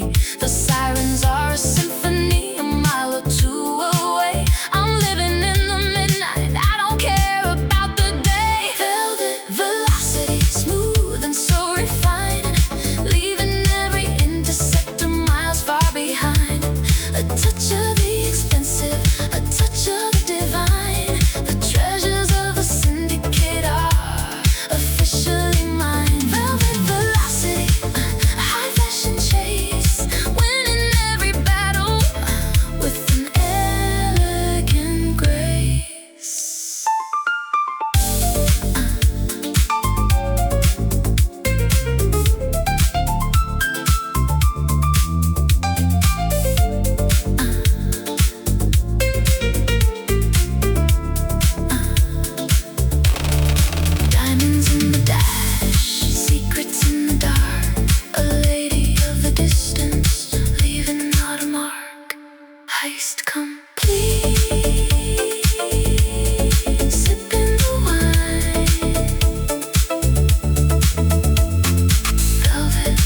beat. The sirens are a symphony, a mile or two away. I'm living in the midnight, I don't care about the day. Velvet velocity, smooth and so refined, leaving every interceptor miles far behind. A touch of the expensive, a touch of the divine. The treasures of a syndicate are officially mine. Velvet velocity, a high fashion chase, winning every battle with an elegant grace. Diamonds in the dash, secrets in the dark. A lady of the distance, leaving not a mark. Heist complete, sipping the wine. Velvet.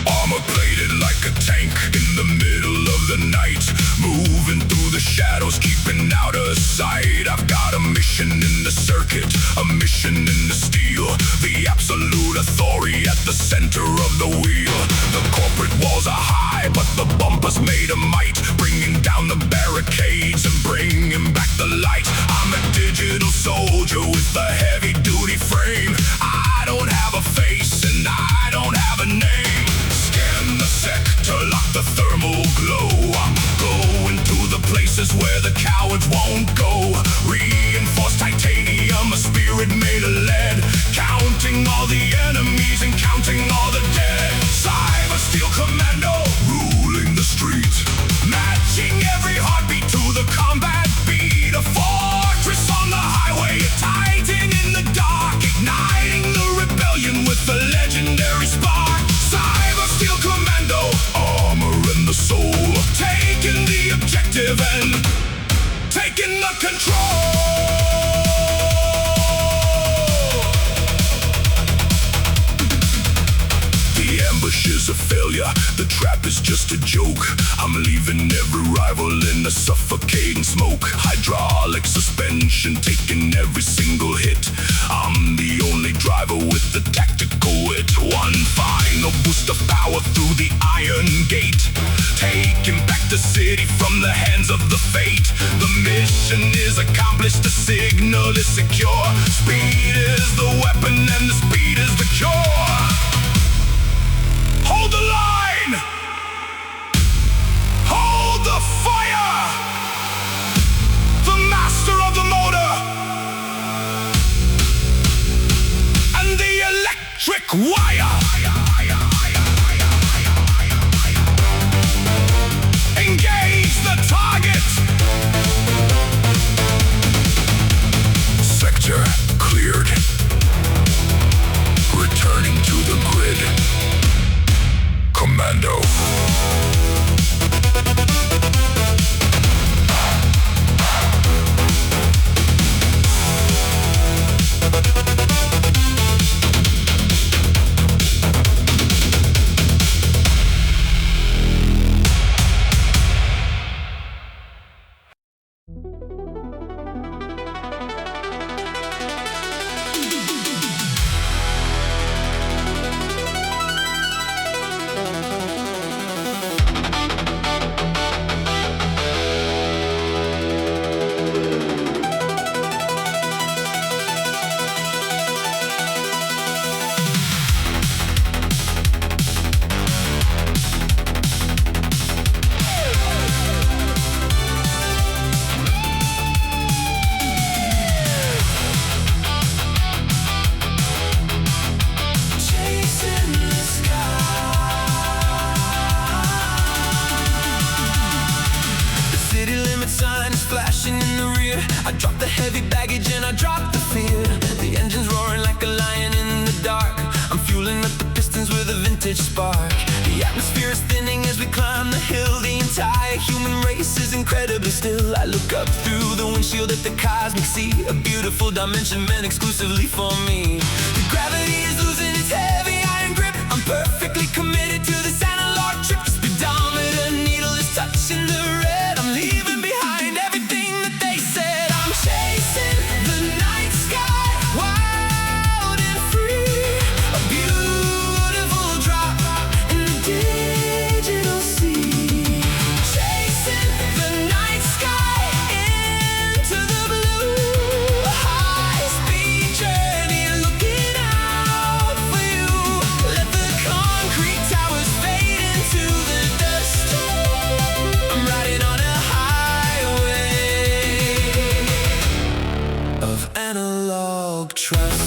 Armor plated like a tank in the middle of the night, moving through the shadows, keeping out of sight. I've got a mission in the circuit, a mission in the steel, the absolute authority at the center of the wheel. The corporate walls are high, but the bumpers made of might, bringing down the barricades and bringing back the light. I'm a digital soldier with a heavy-duty frame. I don't have a face and I don't have a name. Scan the sector, lock the thermal glow. I'm going to the places where the cowards won't go. Reinforced titanium, a spirit made of lead, counting all the enemies and counting all the dead. Cyber steel commando, ruling the street, matching every heartbeat to the combat beat. A fortress on the highway, a titan in the dark, igniting the rebellion with a legendary spark. Cyber steel commando, armor and the soul, taking the objective and taking the control. The ambush is a failure, the trap is just a joke. I'm leaving every rival in a suffocating smoke. Hydraulic suspension, taking every single hit. I'm the only driver with the tactical wit. One final boost of power through the iron gate, taking back the city from the hands of the fate. The mission is accomplished, the signal is secure. Speed is the weapon and the speed is the cure. Hold the line! Hold the fire! The master of the motor and the electric wire. Engage the target. Sector cleared. Returning to the grid. Commando. I drop the heavy baggage and I drop the fear. The engine's roaring like a lion in the dark. I'm fueling up the pistons with a vintage spark. The atmosphere is thinning as we climb the hill. The entire human race is incredibly still. I look up through the windshield at the cosmic sea, a beautiful dimension meant exclusively for me. The gravity is losing its heavy iron grip. I'm perfectly committed to this analog trip. The speedometer needle is touching the red. I'm leaving behind everything that they said. I'm chasing the night sky, wild and free. A beautiful drop in the digital sea. Chasing the night sky into the blue. A high-speed journey, looking out for you. Let the concrete towers fade into the dust. I'm riding on a highway of analog trust.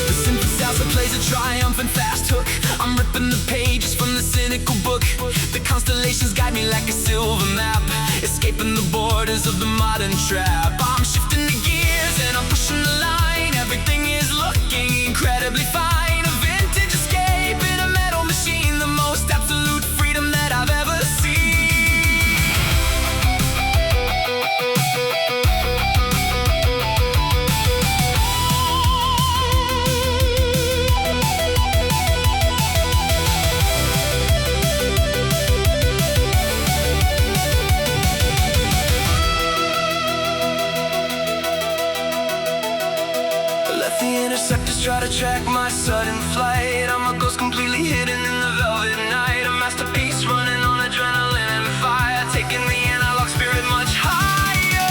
The synthesizer plays a triumphant fast hook. I'm ripping the pages from the cynical book. The constellations guide me like a silver map, escaping the borders of the modern trap. I'm shifting the gears and I'm pushing the line. Everything is looking incredibly fine. A vintage escape in a metal machine, the most absolute freedom that I've ever seen. Let the interceptors try to track my sudden flight. I'm a ghost completely hidden in the velvet night. A masterpiece running on adrenaline and fire, taking the analog spirit much higher.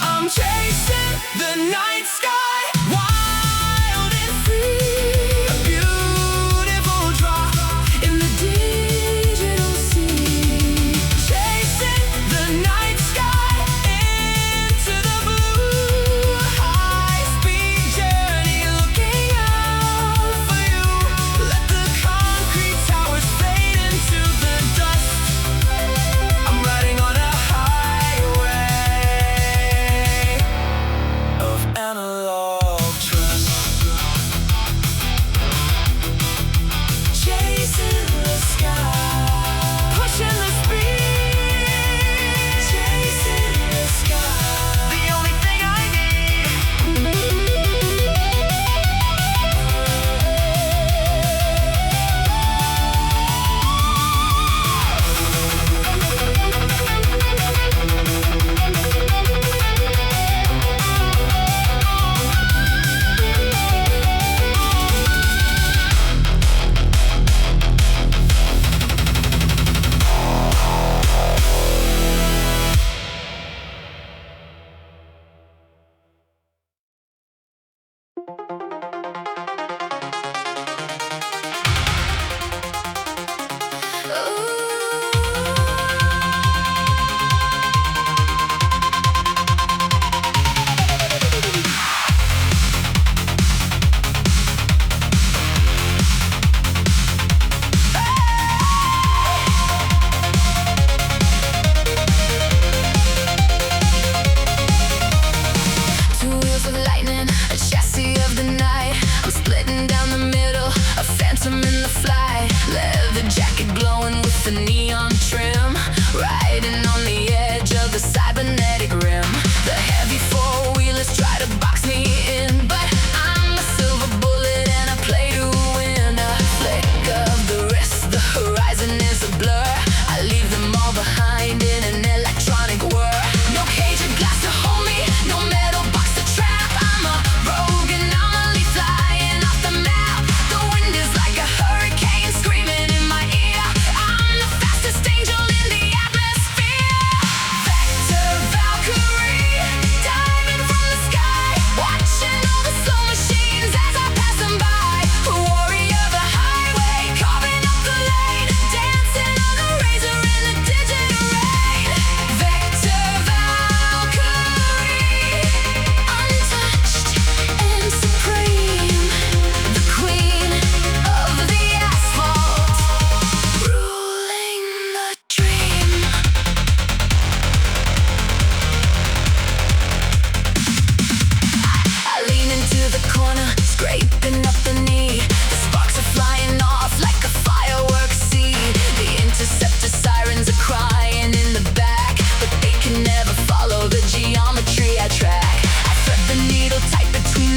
I'm chasing the night sky, wild and free. A beautiful drop in the digital sea. Chasing the night sky into the blue. High-speed journey, looking out for you. Let the concrete towers fade into the dust. I'm riding on a highway of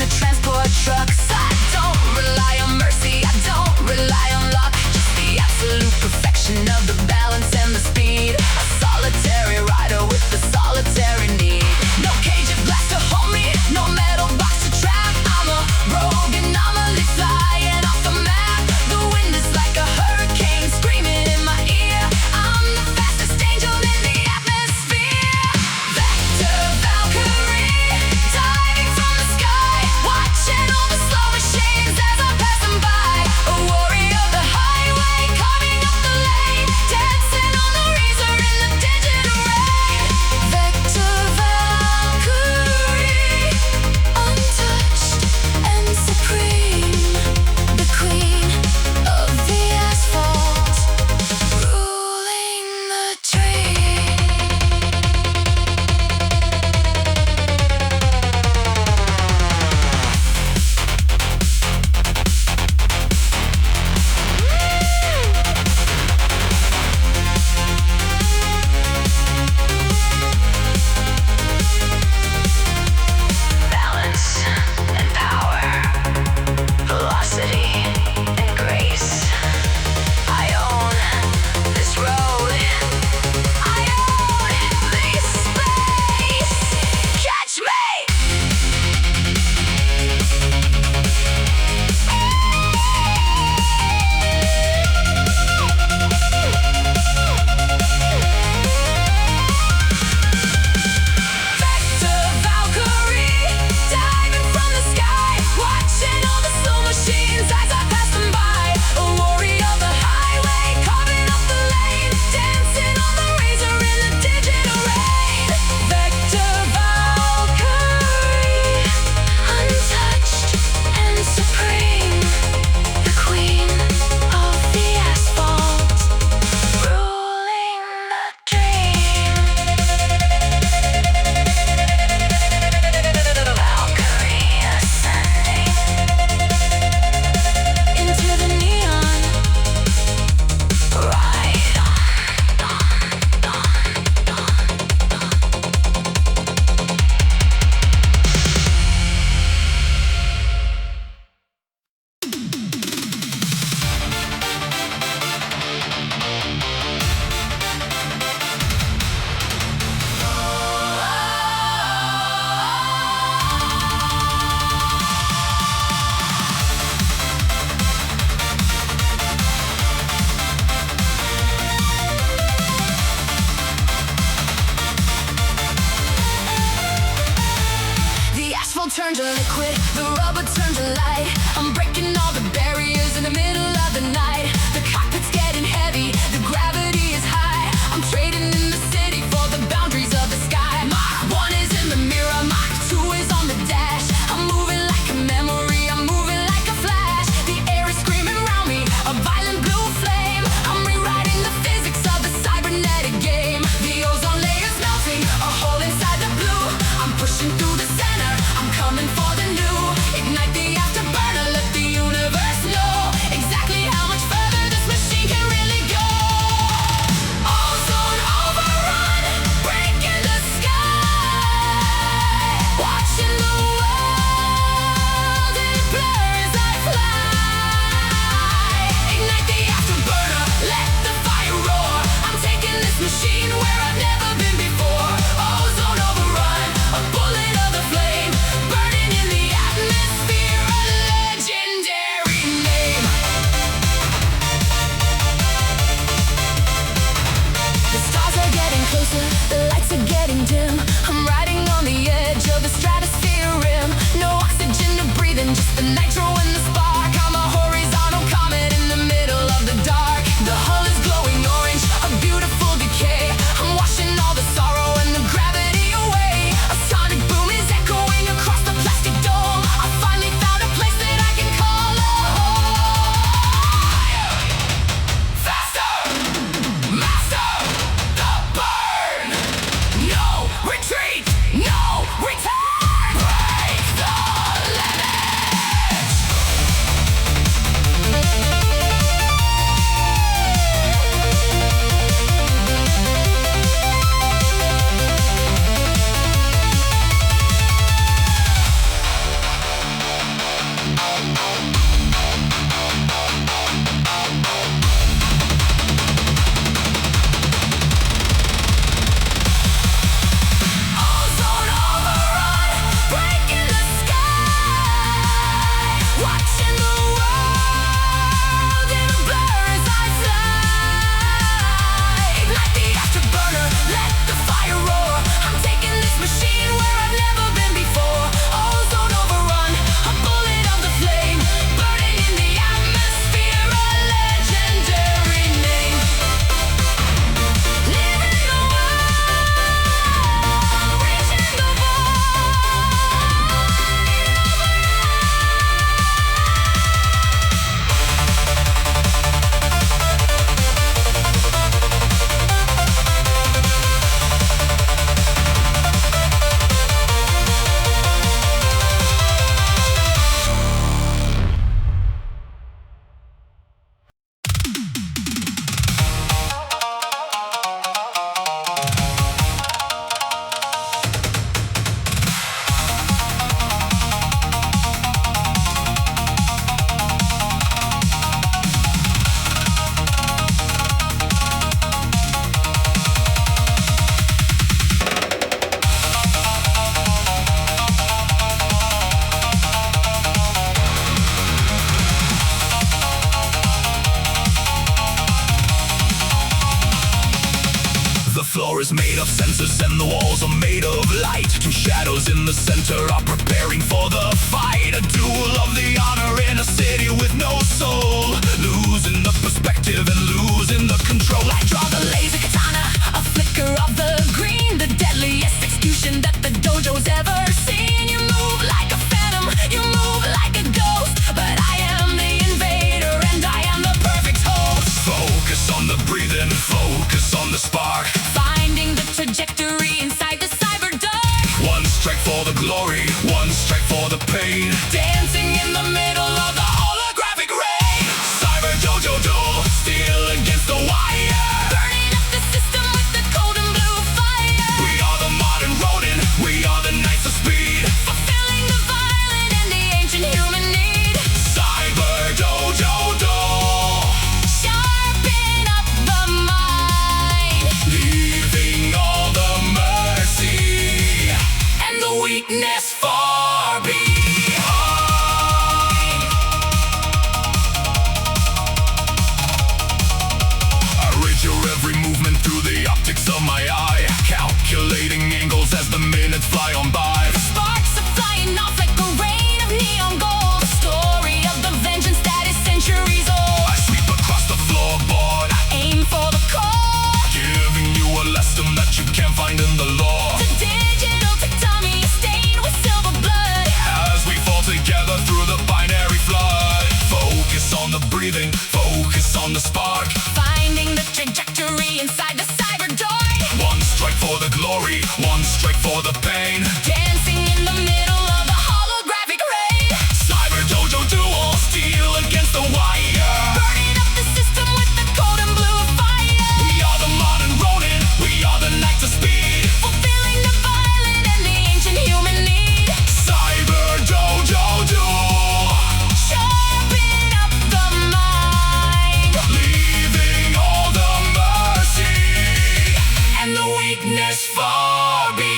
to transport trucks. I don't rely on mercy, I don't rely on luck. Just the absolute perfection of the balance and the speed. A solitary rider with the solitary need. No cage of glass to hold me, no metal box to trap. I'm a rogue anomaly flying off the map. The wind is like a hurricane screaming in my ear. I'm the fastest angel in the atmosphere. Vector Valkyrie, diving from the sky, watching all the slow machines as I pass them by. A warrior of the highway, carving up the lane, dancing on the razor in the digital rain. Vector Valkyrie, untouched and supreme, the queen of the asphalt, ruling the dream. Balance and power, velocity and grace. I own this road. I own this space. Catch me! Vector Valkyrie, diving from the sky, watching all the slow machines as I pass them by. A warrior of the highway, carving up the lane, dancing on the razor in the digital rain. Vector Valkyrie, untouched and supreme, the queen of the asphalt, ruling the dream. Valkyrie ascending into the neon. Ride on. The asphalt turned to liquid, the rubber turned to light. I'm breaking all the barriers in the middle of the night. The cockpit's getting heavy, the gravity is high. I'm trading in the city for the boundaries of the sky. Mach 1 is in the mirror, Mach 2 is on the dash. I'm moving like a memory, I'm moving like a flash. The air is screaming around me, a violent blue flame. I'm rewriting the physics of the cybernetic game. The ozone layer's melting, a hole inside the blue. I'm pushing through the center, I'm coming for the new. Ignite the afterburner, let the universe know exactly how much further this machine can really go. Ozone overrun, breaking the sky. Watching the world in blur as I fly. Ignite the afterburner, let the fire roar. I'm taking this machine where I've never been before. Ozone overrun, a bullet of the flame, burning in the atmosphere, a legendary name. The stars are getting closer, the lights are getting dim. I'm riding on the edge of the stratosphere rim. No oxygen to breathe in, just the nitro and the spark. I'm a horizontal comet in the middle of the dark. The hull is glowing orange, a beautiful decay. I'm washing all the sorrow and the gravity away. A sonic boom is echoing across the plastic dome. I finally found a place that I can call home. Faster, master, the burn. No retreat, no return. Break the limit. made of light. Two shadows in the center are preparing for the fight. A duel of the honor in a city with no soul. Losing the perspective and losing the control. I draw the laser katana, a flicker of the green, the deadliest execution that the dojo's ever seen. You move like a phantom, you move like a ghost, but I am the invader and I am the perfect host. Focus on the breathing, focus on the spark, Finding the trajectory inside the cyber dark. one strike for the glory, one strike for the pain. Dancing in the middle of the holographic ray. Cyber dojo duel, steel against the wire. Burning up the system with the cold and blue fire. We are the modern rodent, we are the knights of speed. Fulfilling the violent and the ancient human need. Cyber dojo duel, Sharpen up the mind leaving all the mercy and the weakness far behind. I read your every movement through the optics of my eye, calculating angles as the minutes fly on by. Sparks are flying off like a rain of neon gold. The story of the vengeance that is centuries old. I sweep across the floorboard, Aim for the core. giving you a lesson that you can't find in the law. The digital tectonic is stained with silver blood. As we fall together through the binary flood. Focus on the breathing, focus on the spark. Finding the trajectory inside the cyber dark. One strike for the glory, one strike for the pain. Dancing in the middle of the holographic ray. Cyber dojo duel, steel against the wire. Burning up the system with the cold and blue fire. We are the modern rodent, we are the knights of speed. Fulfilling the violent and the ancient human need. Cyber dojo duel, Sharpen up the mind leaving all the mercy and the weakness far behind.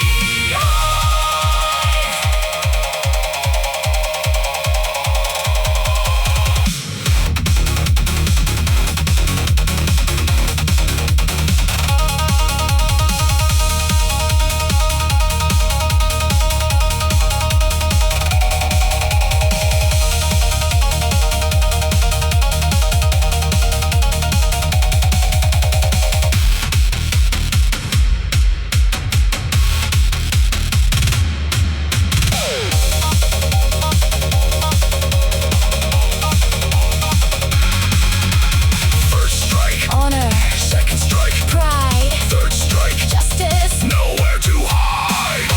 First strike, honor, second strike, pride, third strike, justice. nowhere to hide.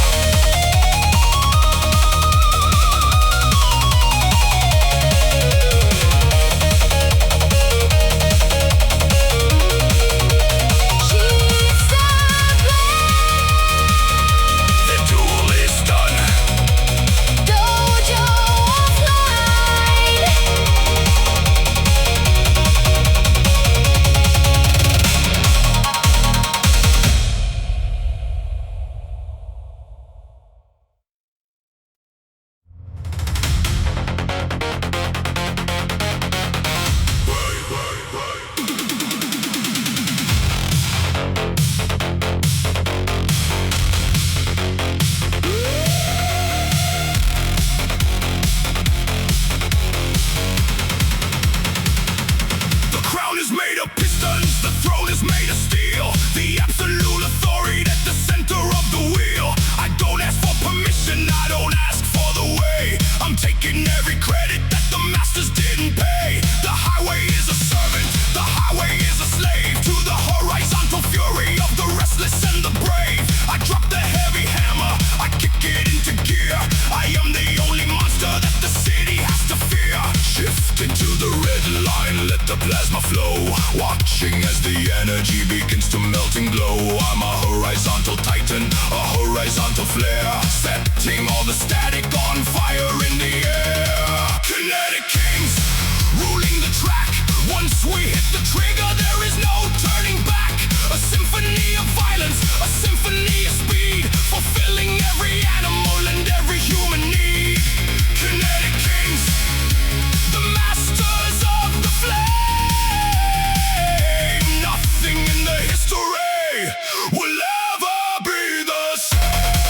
She's the The duel is done. dojo offline. The crown is made of pistons, the throne is made of steel. The absolute authority at the center of the wheel. I don't ask for permission, I don't ask for the way. I'm taking every credit that the masters didn't pay. The highway is a servant, the highway is a slave to the horizontal fury of the restless and the brave. I drop the heavy hammer, I kick it into gear. I am the only monster that the city has to fear. Shift into the red line, let the plasma flow. Watching as the energy begins to melt and glow. I'm a horizontal titan, a horizontal flare, setting all the static on fire in the air. Kinetic kings, ruling the track. Once we hit the trigger, there is no turning back. A symphony of violence, a symphony of speed, fulfilling every animal and every human need. Kinetic kings, the masters of the flame. Nothing in the history will ever be the same.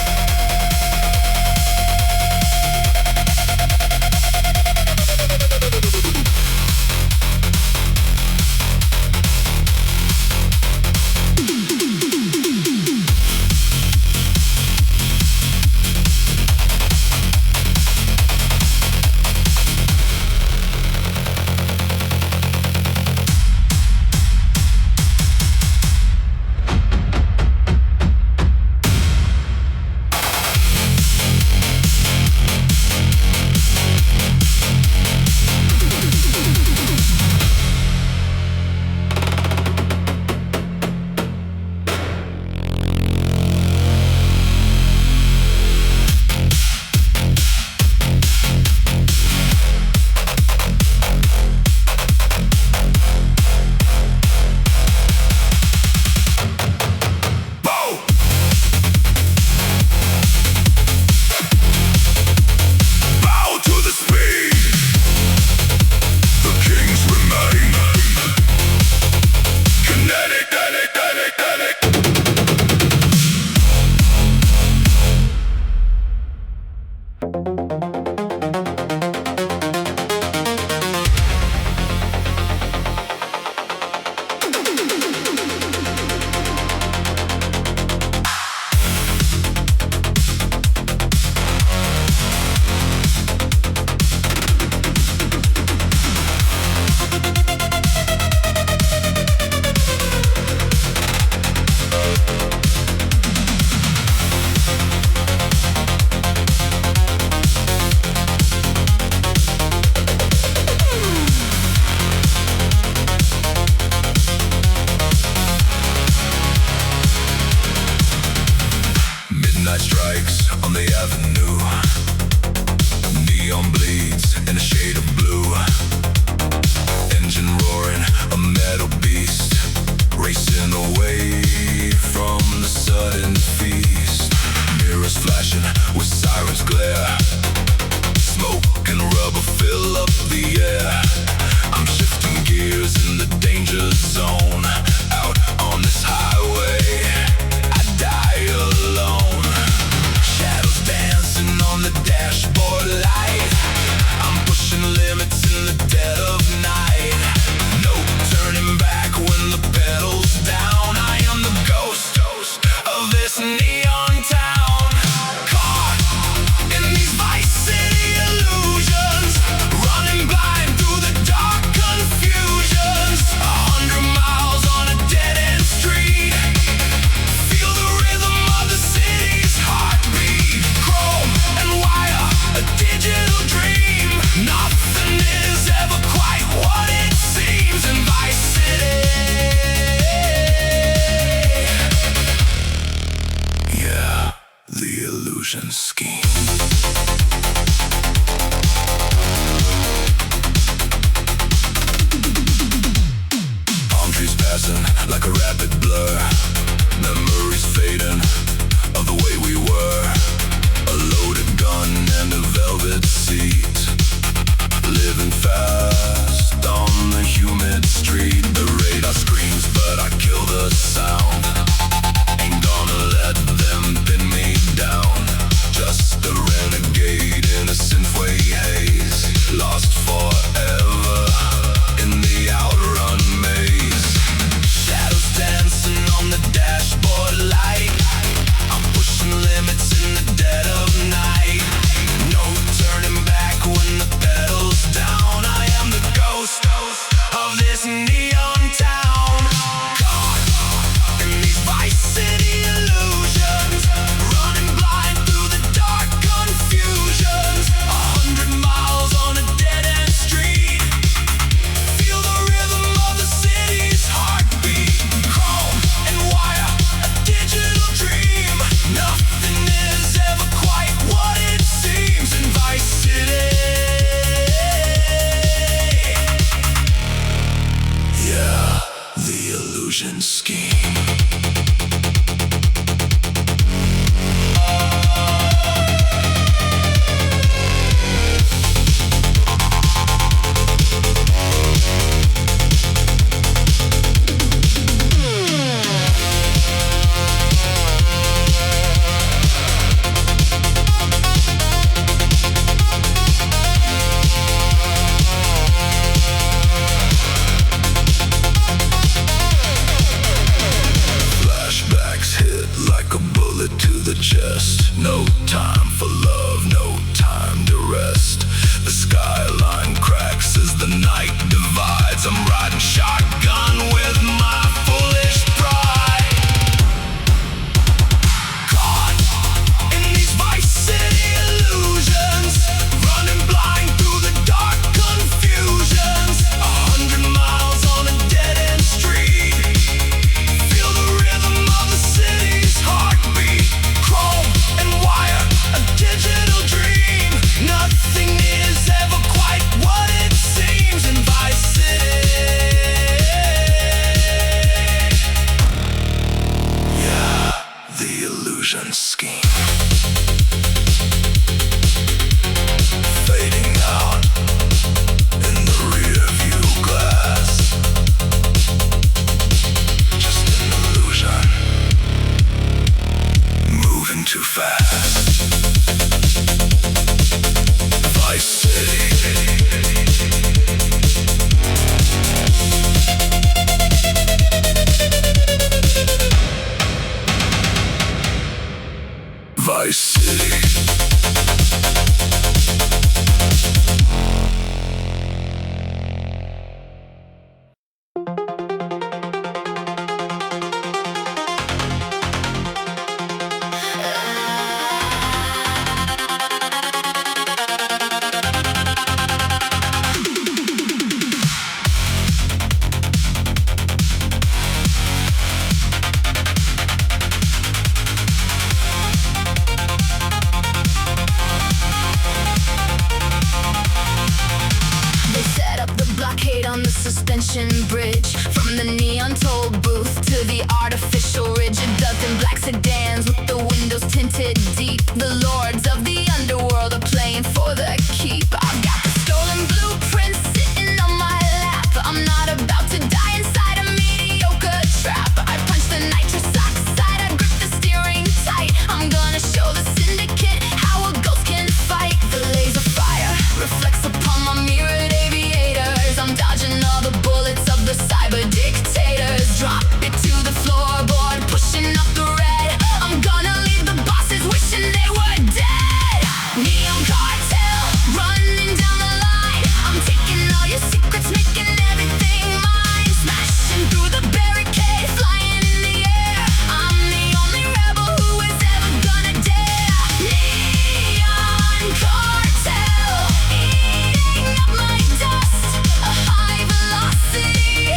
ocean bridge. From the neon toll booth to the artificial ridge, a dozen black sedans with the windows tinted deep. The lords of the underworld are playing for the keep. I've got the stolen blueprints sitting on my lap. I'm not about to die inside a mediocre trap. I punch the nitrous oxide, I grip the steering tight. I'm gonna show the syndicate how a ghost can fight. The laser fire reflects upon my mirrored aviators. I'm dodging all the bullets of the cyber dictators. Drop it to the floorboard, pushing up the red. I'm gonna leave the bosses wishing they were dead. Neon cartel running down the line. I'm taking all your secrets, making everything mine. Smashing through the barricade, flying in the air. I'm the only rebel who is ever gonna dare. Neon cartel eating up my dust, a high velocity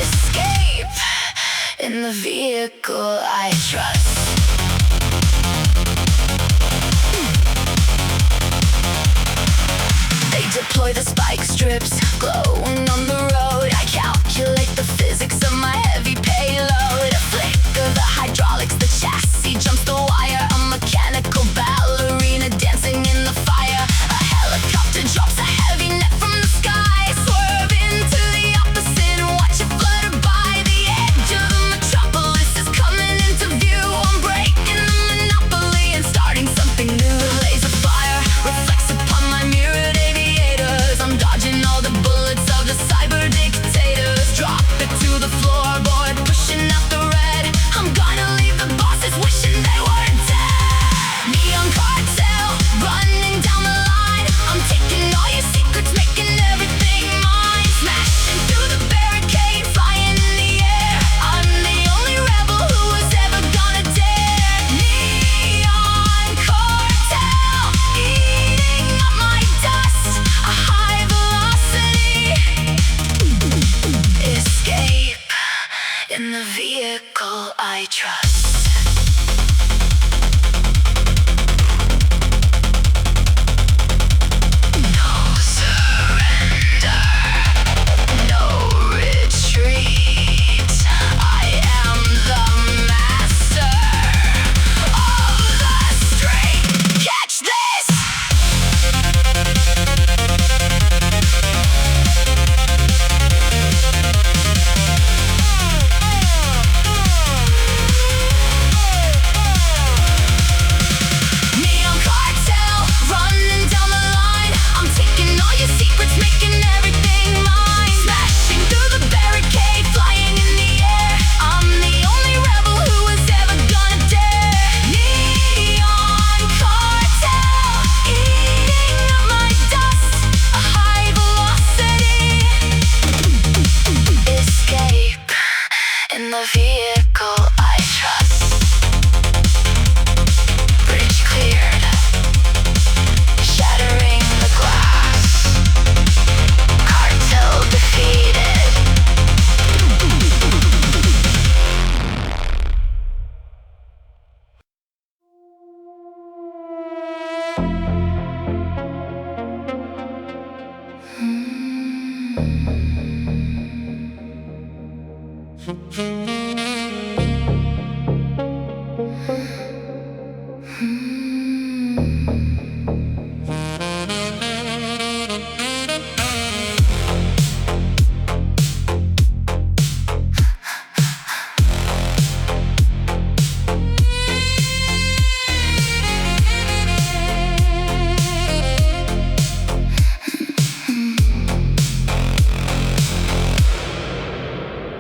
escape in the vehicle I trust. They deploy the spike strips, glowing on the road. I calculate the physics of my heavy payload. A flick of the hydraulics, the chassis jumps the wire. A mechanical ballerina dancing in the fire. A helicopter drops a heavy net from the sky. Swerve into the opposite and watch it flutter by. The edge of the metropolis is coming into view. I'm breaking the monopoly and starting something new. The laser fire reflects upon my mirrored aviators. I'm dodging all the bullets of the cyber dictators. Drop it to the floorboard, pushing out the red. I'm gonna leave the bosses wishing they were dead. Neon cartel running down the line. I'm taking all your secrets, making everything mine. Smashing through the barricade, flying in the air. I'm the only rebel who was ever gonna dare. Neon cartel eating up my dust, a high velocity escape in the vehicle I trust. No surrender, no retreat. I am the master of the street. Catch this! Neon cartel running down the line. I'm taking all your secrets, making everything mine. Smashing through the barricade, flying in the air. I'm the only rebel who was ever gonna dare. Neon cartel eating up my dust, a high velocity escape in the vehicle I trust. Bridge cleared, shattering the glass. Cartel defeated.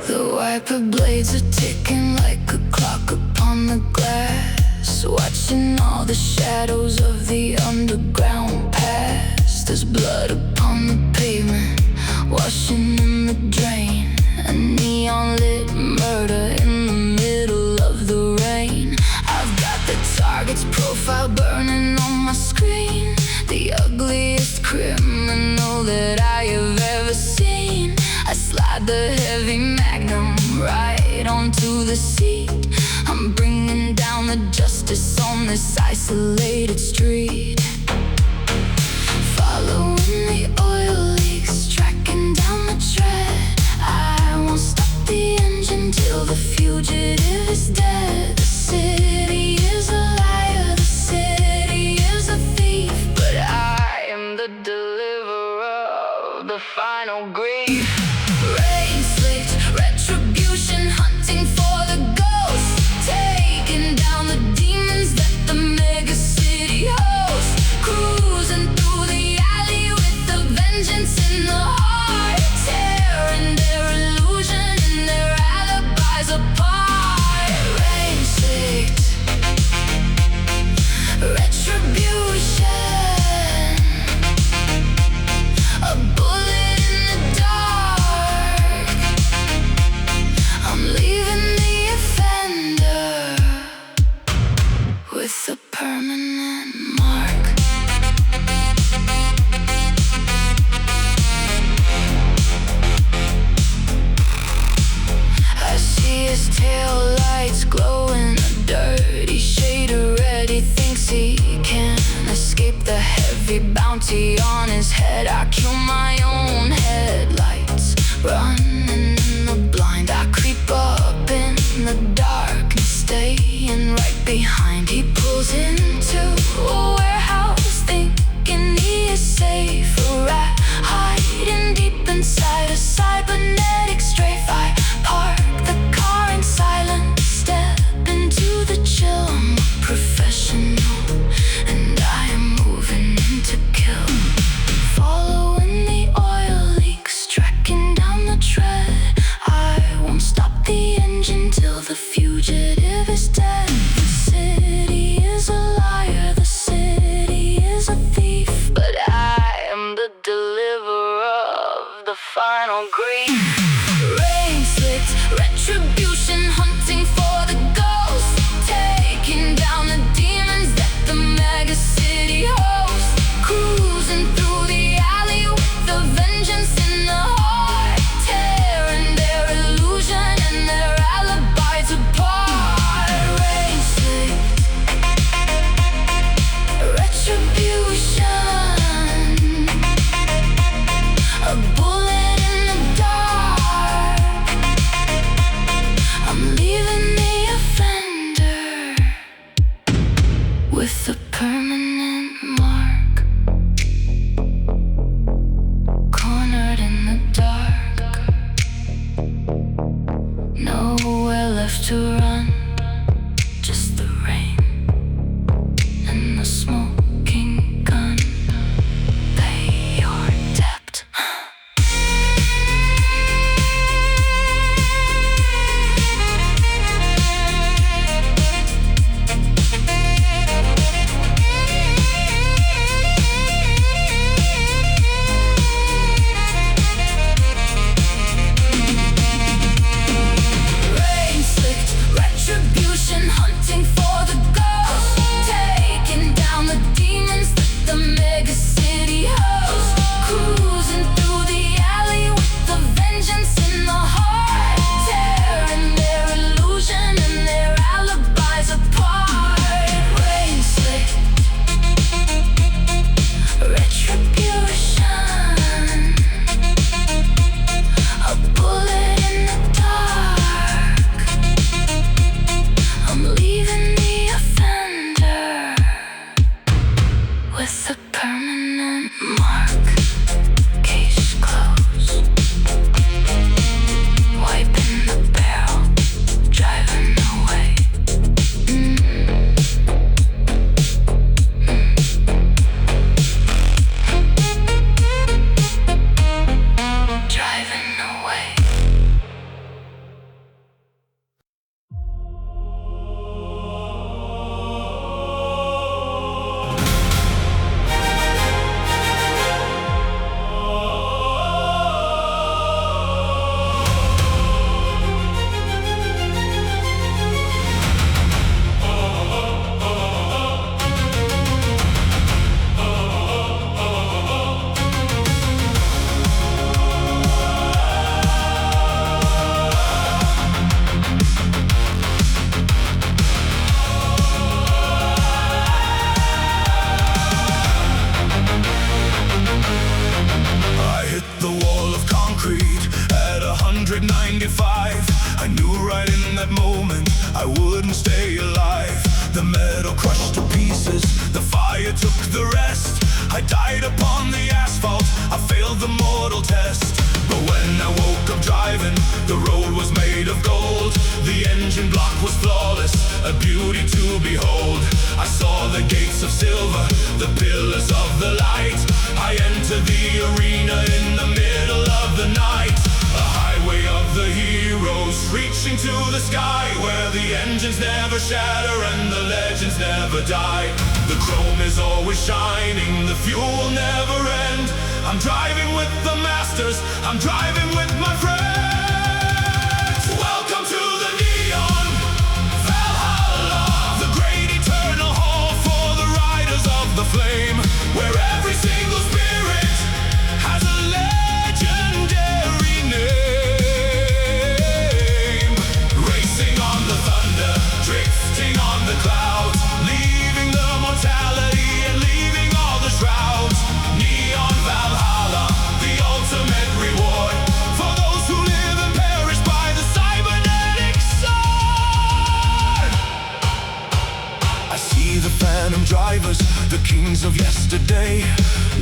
The wiper blades are ticking like a clock upon the glass. Watching all the shadows of the underground pass. There's blood upon the pavement, washing in the drain. A neon lit murder in the middle of the rain. I've got the target's profile burning on my screen. The ugliest criminal that I have ever seen. I slide the heavy magnum right onto the seat. I'm bringing down the justice on this isolated street. Following the oil leaks, tracking down the final grief. Rain slicked retribution, hunting for the ghosts, taking down the demons that the mega city hosts, cruising through the alley with the vengeance in the heart, tearing their illusion and their alibis apart. Rain slicked retribution, a bullet in the dark. I'm leaving the offender with a permanent mark. I see his tail lights glowing, a dirty shade of red. He thinks he can escape the heavy bounty on his head. I kill my own headlights, running in the blind. I creep up in the darkness, staying right behind. He pulls into a warehouse, thinking he is safe. A rat hiding deep inside a cybernetic strafe. I park the car in silence, step into the chill. I'm a professional, and I am moving in to kill. Following the oil leaks, tracking down the tread. I won't stop the engine till the fugitive is dead. The city is a liar, the city is a thief, but I am the deliverer of the final grief. Rain slicked retribution, hunting for the ghosts, taking down the demons that the mega city hosts, cruising through the alley with the vengeance in the heart, tearing their illusion and their alibis apart. Rain slicked retribution, a bullet in the dark. I'm leaving the offender with a permanent mark. Cornered in the dark, nowhere left to run, just the rain and the smoking gun. Pay your debt. Rain slicked retribution, hunting for the ghosts, taking down the demons that the mega city hosts, cruising through the alley with the vengeance in the heart, tearing their illusion and their alibis apart. Rain slicked retribution, a bullet in the dark. I'm leaving the offender with a permanent mark. Case closed, wiping the barrel, driving away. Driving away. ride upon the asphalt, I failed the mortal test. But when I woke up driving, the road was made of gold. The engine block was flawless, a beauty to behold. I saw the gates of silver, the pillars of the light. I entered the arena in the middle of the night. A highway of the heroes, reaching to the sky, where the engines never shatter and the legends never die. The chrome is always shining, the fuel will never end. I'm driving with the masters, I'm driving with my friends. Welcome to the neon Valhalla, the great eternal hall for the riders of the flame, where every single spirit has a legendary name. Racing on the thunder, drifting on the clouds, leaving the mortality and leaving all the shrouds. Neon Valhalla, the ultimate reward for those who live and perish by the cybernetic sword. I see the phantom drivers, the kings of yesterday,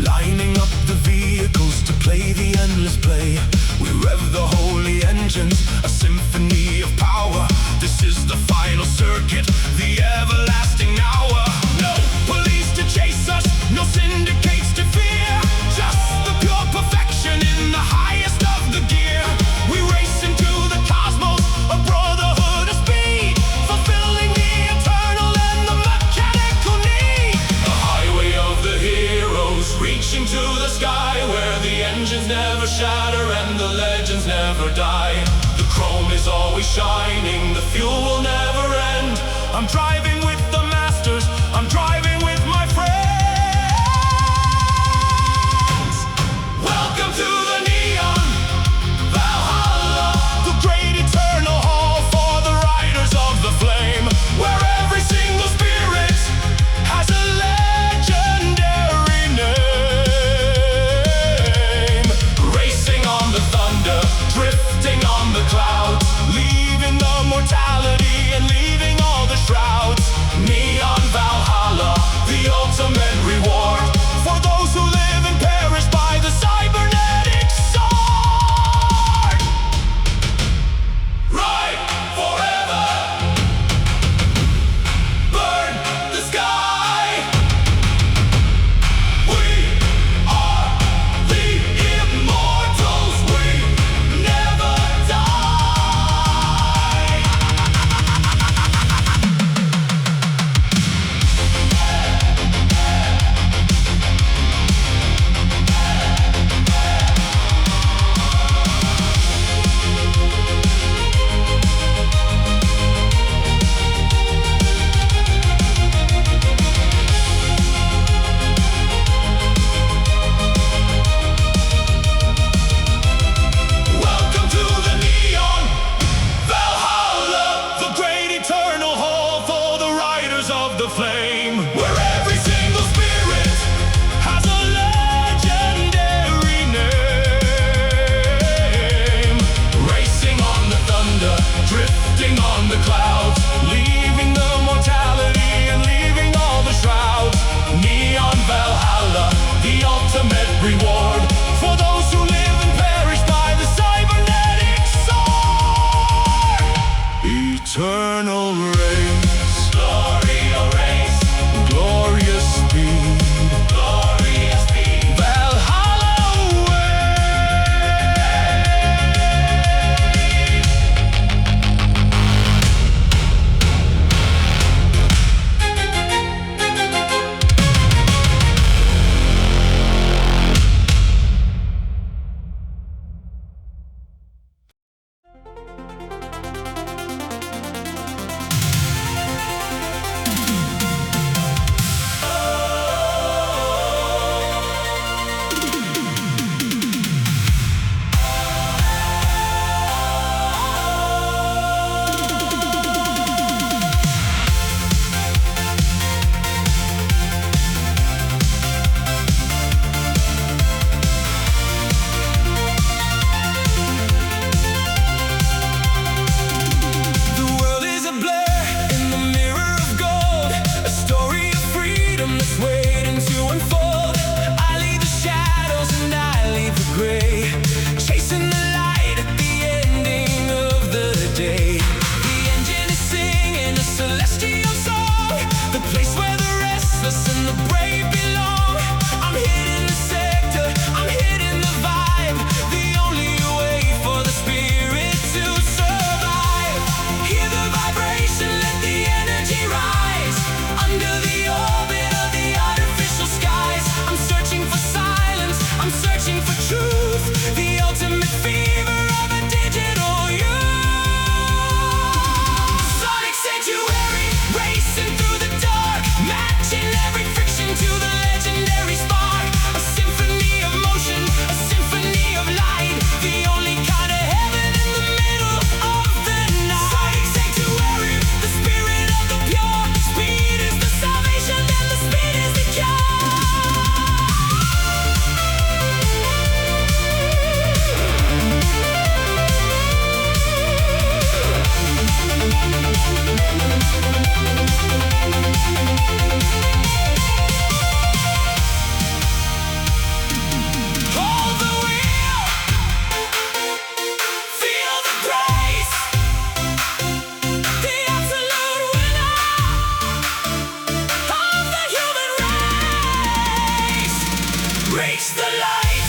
lining up the vehicles to play the endless play. We rev the holy engines, a symphony of power. This is the final circuit, the everlasting hour. No police to chase us, no syndicates to fear, just the pure perfection in the highest of the gear. We race into the cosmos, a brotherhood of speed, fulfilling the eternal and the mechanical need. A highway of the heroes, reaching to the sky, where the engines never shatter and the legends never die. The chrome is always shining, the fuel will never end. I'm driving with the masters, I'm driving with my friends. Welcome to the neon Valhalla, the great eternal hall for the riders of the flame, where every single spirit has a legendary name. Racing on the thunder, drifting on the clouds, leaving the mortality and leaving all the shrouds. searching for truth, the ultimate fever of a digital youth. Sonic sanctuary, racing through the dark, matching every friction to the legendary spark. A symphony of motion, a symphony of light, the only kind of heaven in the middle of the night. Sonic sanctuary, the spirit of the pure. Speed is the salvation, and the speed is the cure. Hold the wheel, feel the grace, the absolute winner of the human race. Race the light.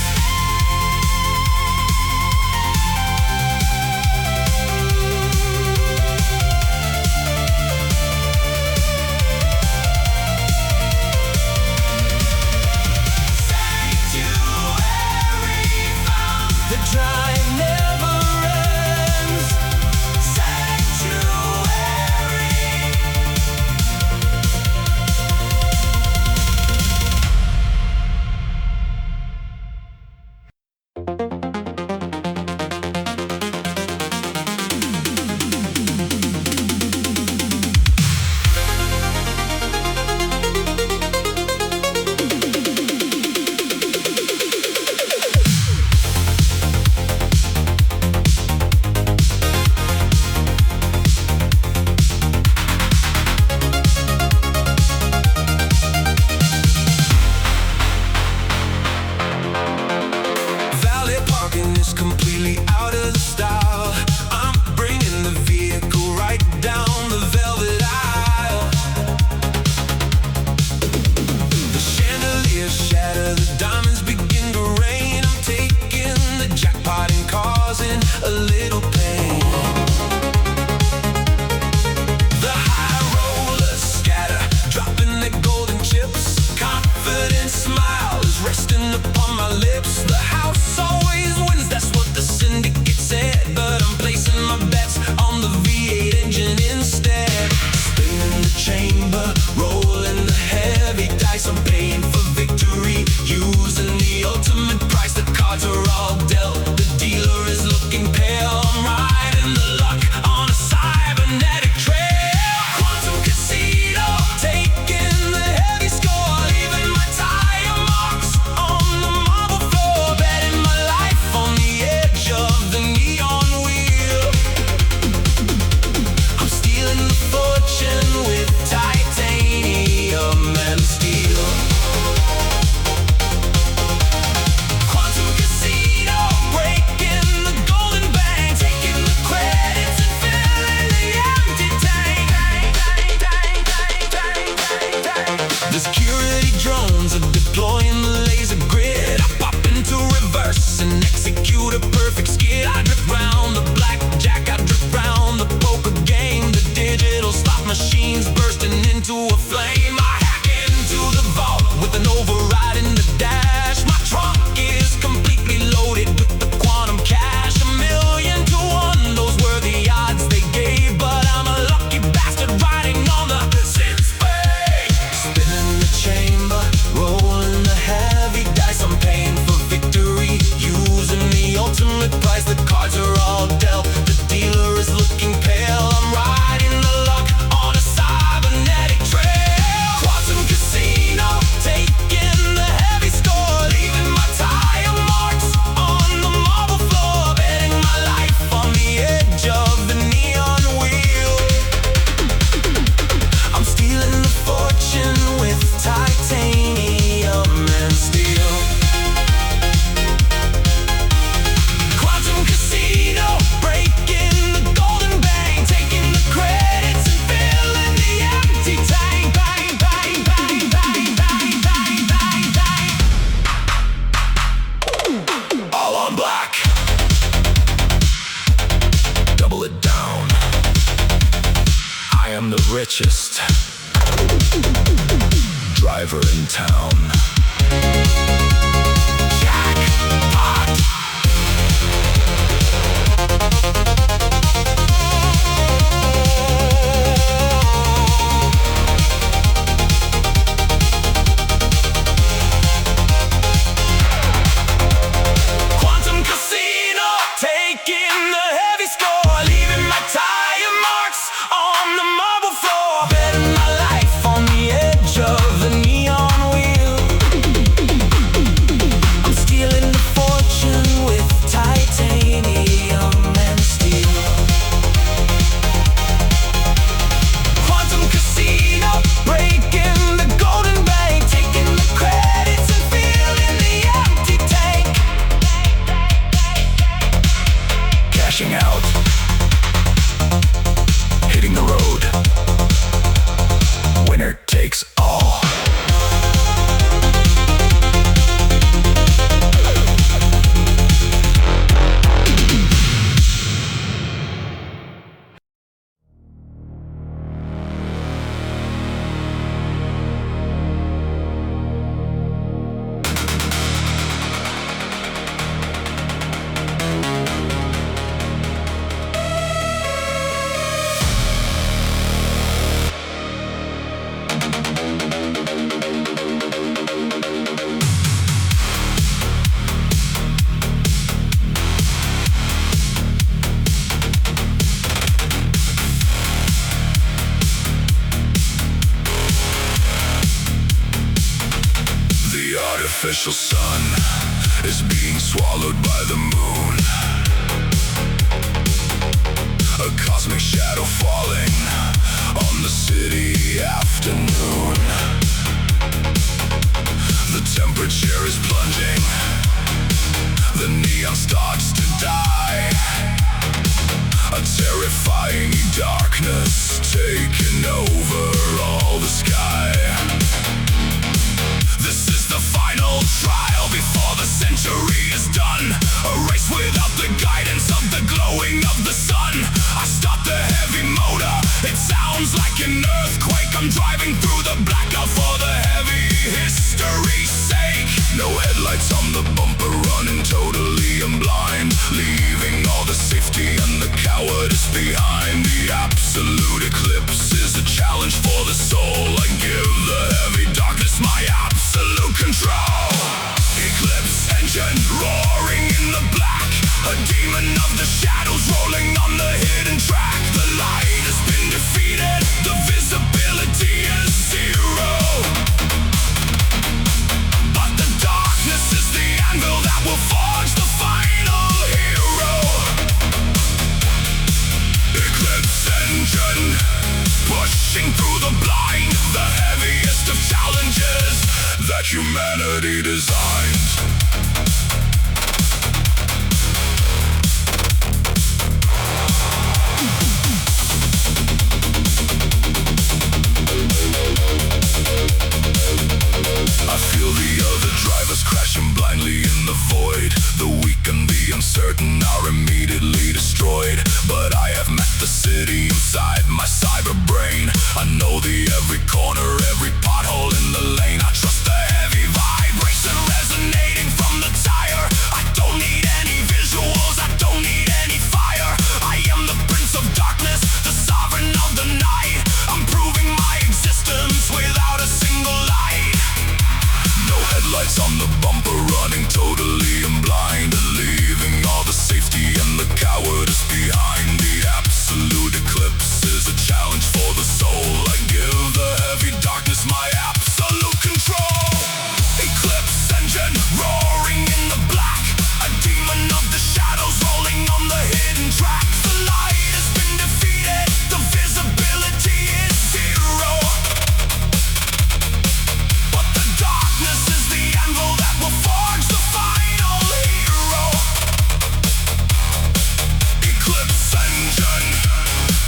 Sanctuary found. The drive never ends. Sanctuary. Valet parking is completely out of the style. I'm bringing the vehicle right down the velvet aisle. The chandeliers shatter, the diamonds begin to rain. I'm taking the jackpot and causing a little pain. The high rollers scatter, dropping their golden chips. Confident smile is resting upon my lips. The house always wins, that's what the syndicate said. But I'm placing my bets on the V8 engine instead. Spinning the chamber, rolling the heavy dice. I'm paying for victory, using the ultimate price. The cards are all dealt, the dealer is looking pale. I'm riding the luck on a cybernetic trail. Quantum casino, taking the heavy score, leaving my tire marks on the marble floor. Betting my life on the edge of the neon wheel. I'm stealing the fortune with titanium and steel. Quantum casino, breaking the golden bank, taking the credits and filling the empty tank. The security drones are deploying the laser grid. I pop into reverse and execute a perfect skid. I drift round the blackjack, I drift round the poker game. The digital slot machines bursting into a flame. I hack into the vault with an override in the dash. My trunk is completely loaded with the quantum cash. 1,000,000 to 1, those were the odds they gave. But I'm a lucky bastard riding on the Synthwave. Spinning the chamber, rolling the heavy dice. I'm paying for victory, using the ultimate price. The cards are all dealt, the dealer is looking pale. I'm riding the luck on a cybernetic trail. Quantum casino, taking the heavy score, leaving my tire marks on the marble floor. Betting my life on the edge of the neon wheel. I'm stealing the fortune with titanium and steel. Quantum casino, breaking the golden bank, taking the credits and filling the empty tank. Bang, bang, bang, bang, bang, bang, bang, bang. All on black. Double it down. I am the richest driver in town. Jack artificial sun is being swallowed by the moon. A cosmic shadow falling on the city afternoon. The temperature is plunging, the neon starts to die. A terrifying darkness taking over all the sky. This is the final trial before the century is done. A race without the guidance of the glowing of the sun. I stop the heavy motor, it sounds like an earthquake. I'm driving through the blackout for the heavy history's sake. No headlights on the bumper, running totally and blind, leaving all the safety and the cowardice behind. The absolute eclipse is a challenge for the soul. I give the heavy darkness my absolute control. Eclipse engine roaring in the black, a demon of the shadows rolling on the hidden track. The light has been defeated, the visibility is zero. But the darkness is the anvil that will forge the final hero. Eclipse engine pushing through the blind, the heaviest of challenges that humanity designed. I feel the other drivers crashing blindly in the void. The weak and the uncertain are immediately destroyed. But I have met the city inside my cyber brain. I know the every corner, every pothole in the lane. I trust the heavy vibration resonating from the tire. I don't need any visuals, I don't need any fire. I am the prince of darkness, the sovereign of the night. I'm proving my existence without a single light. No headlights on the bumper, running totally and blind, leaving all the safety and the cowardice behind. The absolute eclipse is a challenge for the soul. I give the heavy darkness my absolute control. Eclipse engine roaring in the black, a demon of the shadows rolling on the hidden track. The light has been defeated, the visibility is zero. But the darkness is the anvil that will forge the final hero. Eclipse engine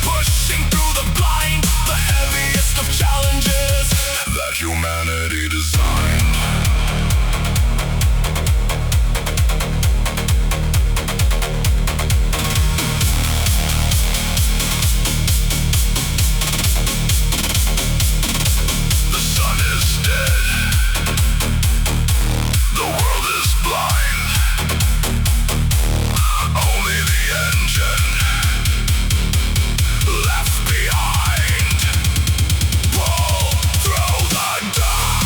pushing through the blind, the heaviest of challenges that humanity designed. The sun is dead, the world is blind. Only the engine left behind. Pull through the dark.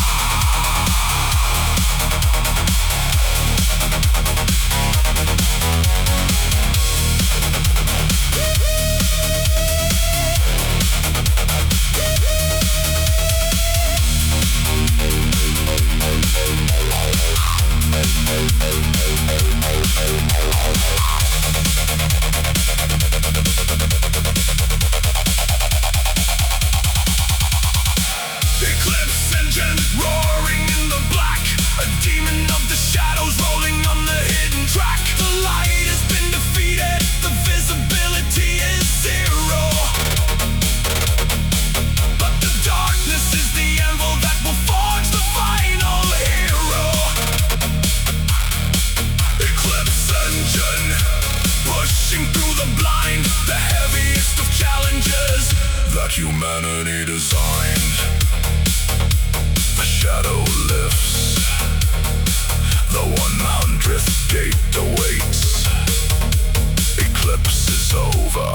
Eclipse engine roaring in the black, a demon of the shadows rolling on the hidden track. The light has been defeated, the visibility is zero. But the darkness is the anvil that will forge the final hero. Eclipse engine pushing through the blind, the heaviest of challenges that humanity designed. The shadow lifts, the 100th gate awaits. Eclipse is over.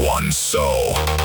100!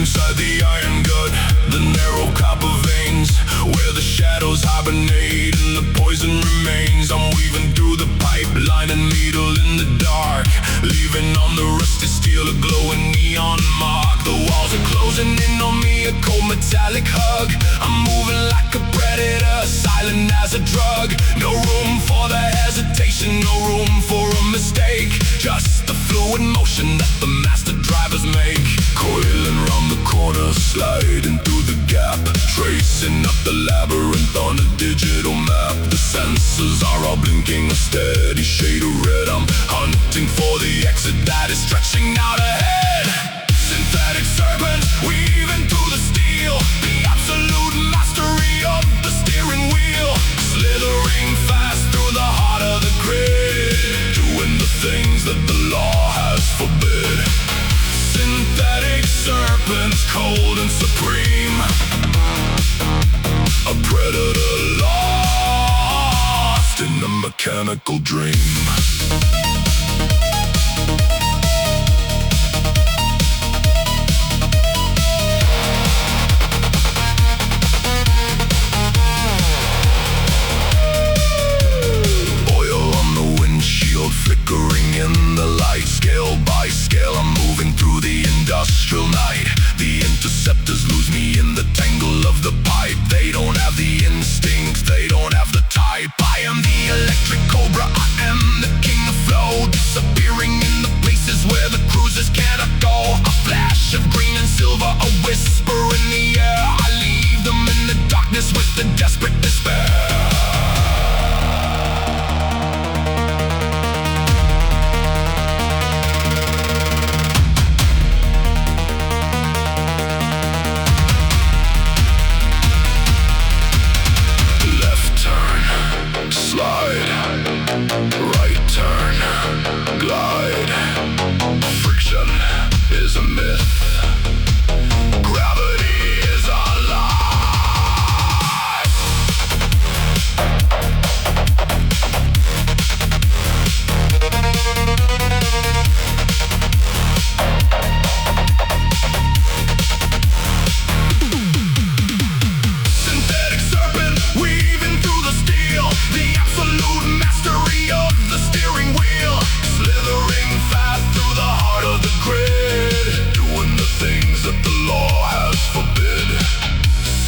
inside the iron gut, the narrow copper veins, where the shadows hibernate and the poison remains. I'm weaving through the pipeline and needle in the dark, leaving on the rusty steel a glowing neon mark. The walls are closing in on me, a cold metallic hug. I'm moving like a predator, silent as a drug. No room for the hesitation, no room for a mistake. Just the fluid motion that the master drivers make. Coiling round the corner, sliding through the gap, tracing up the labyrinth on a digital map. The sensors are all blinking a steady shade of red. I'm hunting for the exit that is stretching out ahead. Synthetic serpent, weaving through the steel, the absolute mastery of the steering wheel. Slithering fast through the heart of the grid, doing the things that the law has forbid. Synthetic serpents, cold and supreme, a predator lost in a mechanical dream. Flickering in the light, scale by scale I'm moving through the industrial night. The interceptors lose me in the tangle of the pipe. They don't have the instinct, they don't have the type. I am the electric cobra, I am the king of flow, disappearing in the places where the cruisers cannot go. A flash of green and silver, a whisper in the air. I leave them in the darkness with the desperate despair. Right turn, glide. Friction is a myth. Gravity is a lie. Synthetic serpent, weaving through the steel, the absolute mastery of the steering wheel. Slithering fast through the heart of the grid, doing the things that the law has forbid.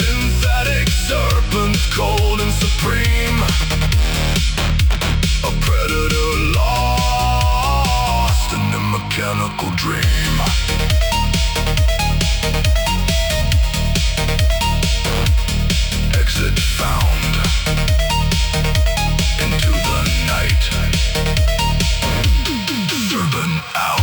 Synthetic serpent, cold and supreme, a predator lost in a mechanical dream. Exit found into the night. Urban out.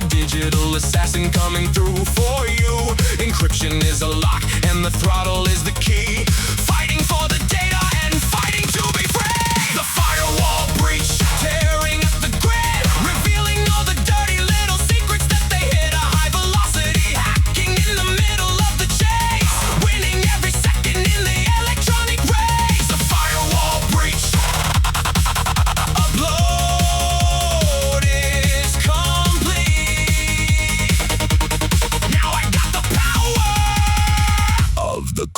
digital assassin coming through for you. Encryption is a lock and the throttle is the key. Fighting for the data and fighting to be free. The firewall breach, tearing up the grid, revealing all the dirty little secrets that they hid. A high velocity hacking in the middle of the chase, winning every second in the electronic race. The firewall breach, upload is complete.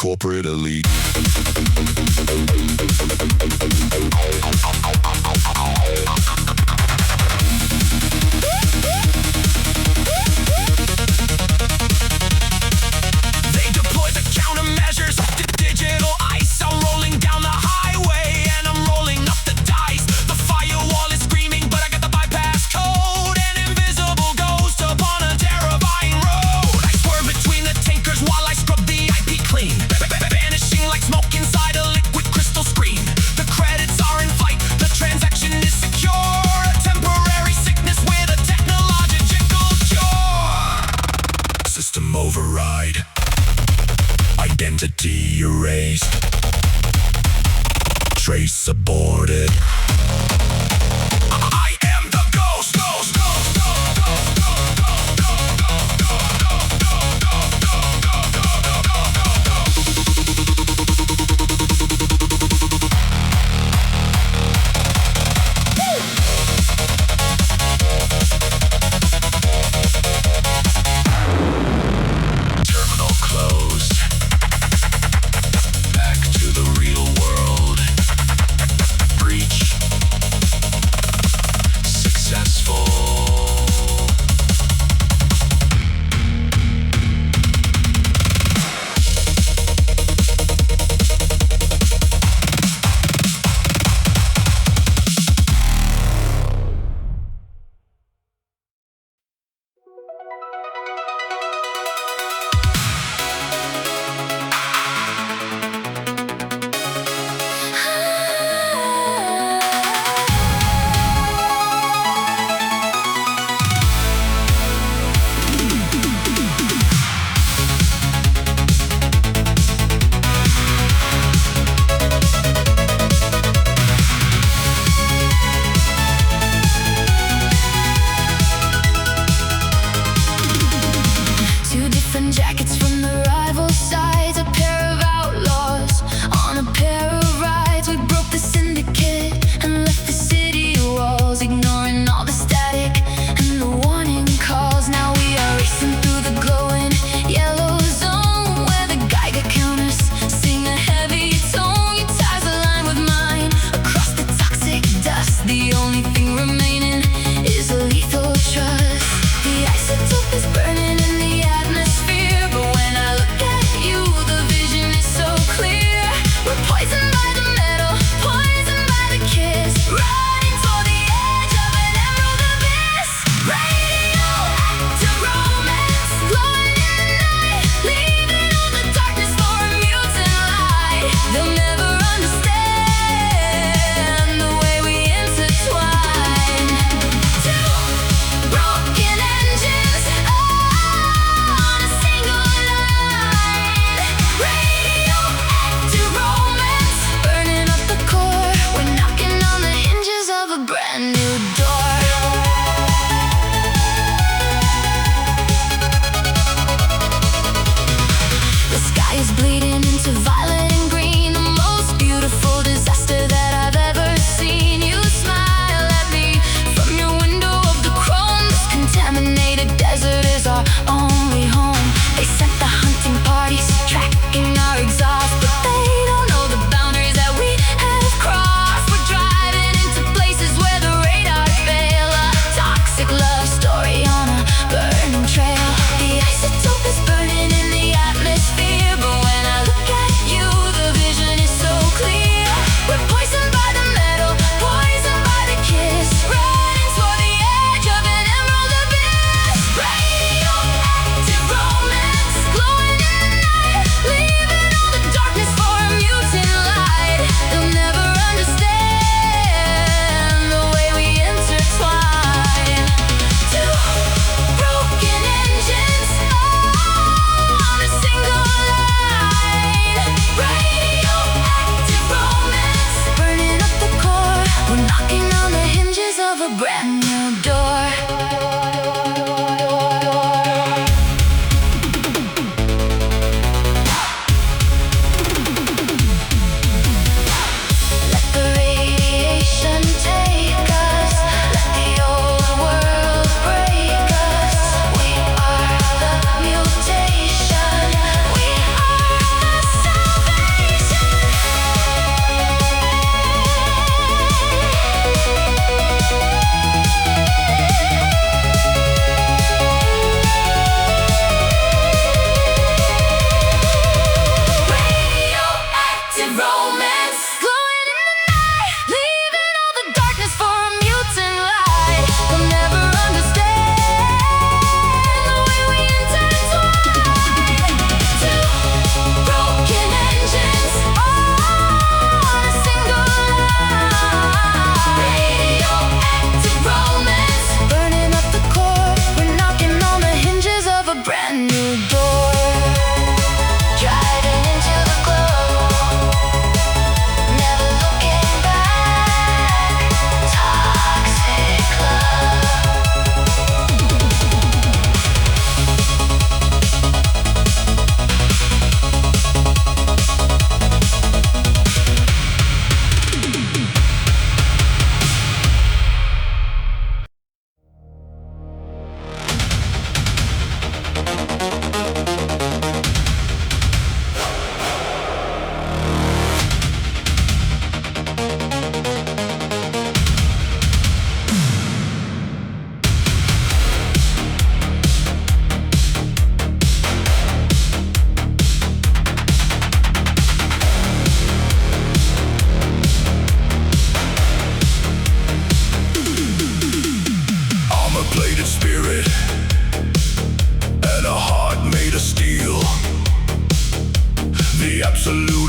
corporate elite. They deploy the countermeasures, the digital ice. I'm rolling down the highway and I'm rolling up the dice. The firewall is screaming, but I got the bypass code. An invisible ghost upon a terrifying road. I swerve between the tankers while I scrub the IP clean. Vanishing like smoke inside a liquid crystal screen. The credits are in flight, the transaction is secure. A temporary sickness with a technological cure. System override. Identity erased. Trace aborted. I am the ghost. Terminal closed. Back to the real world. Breach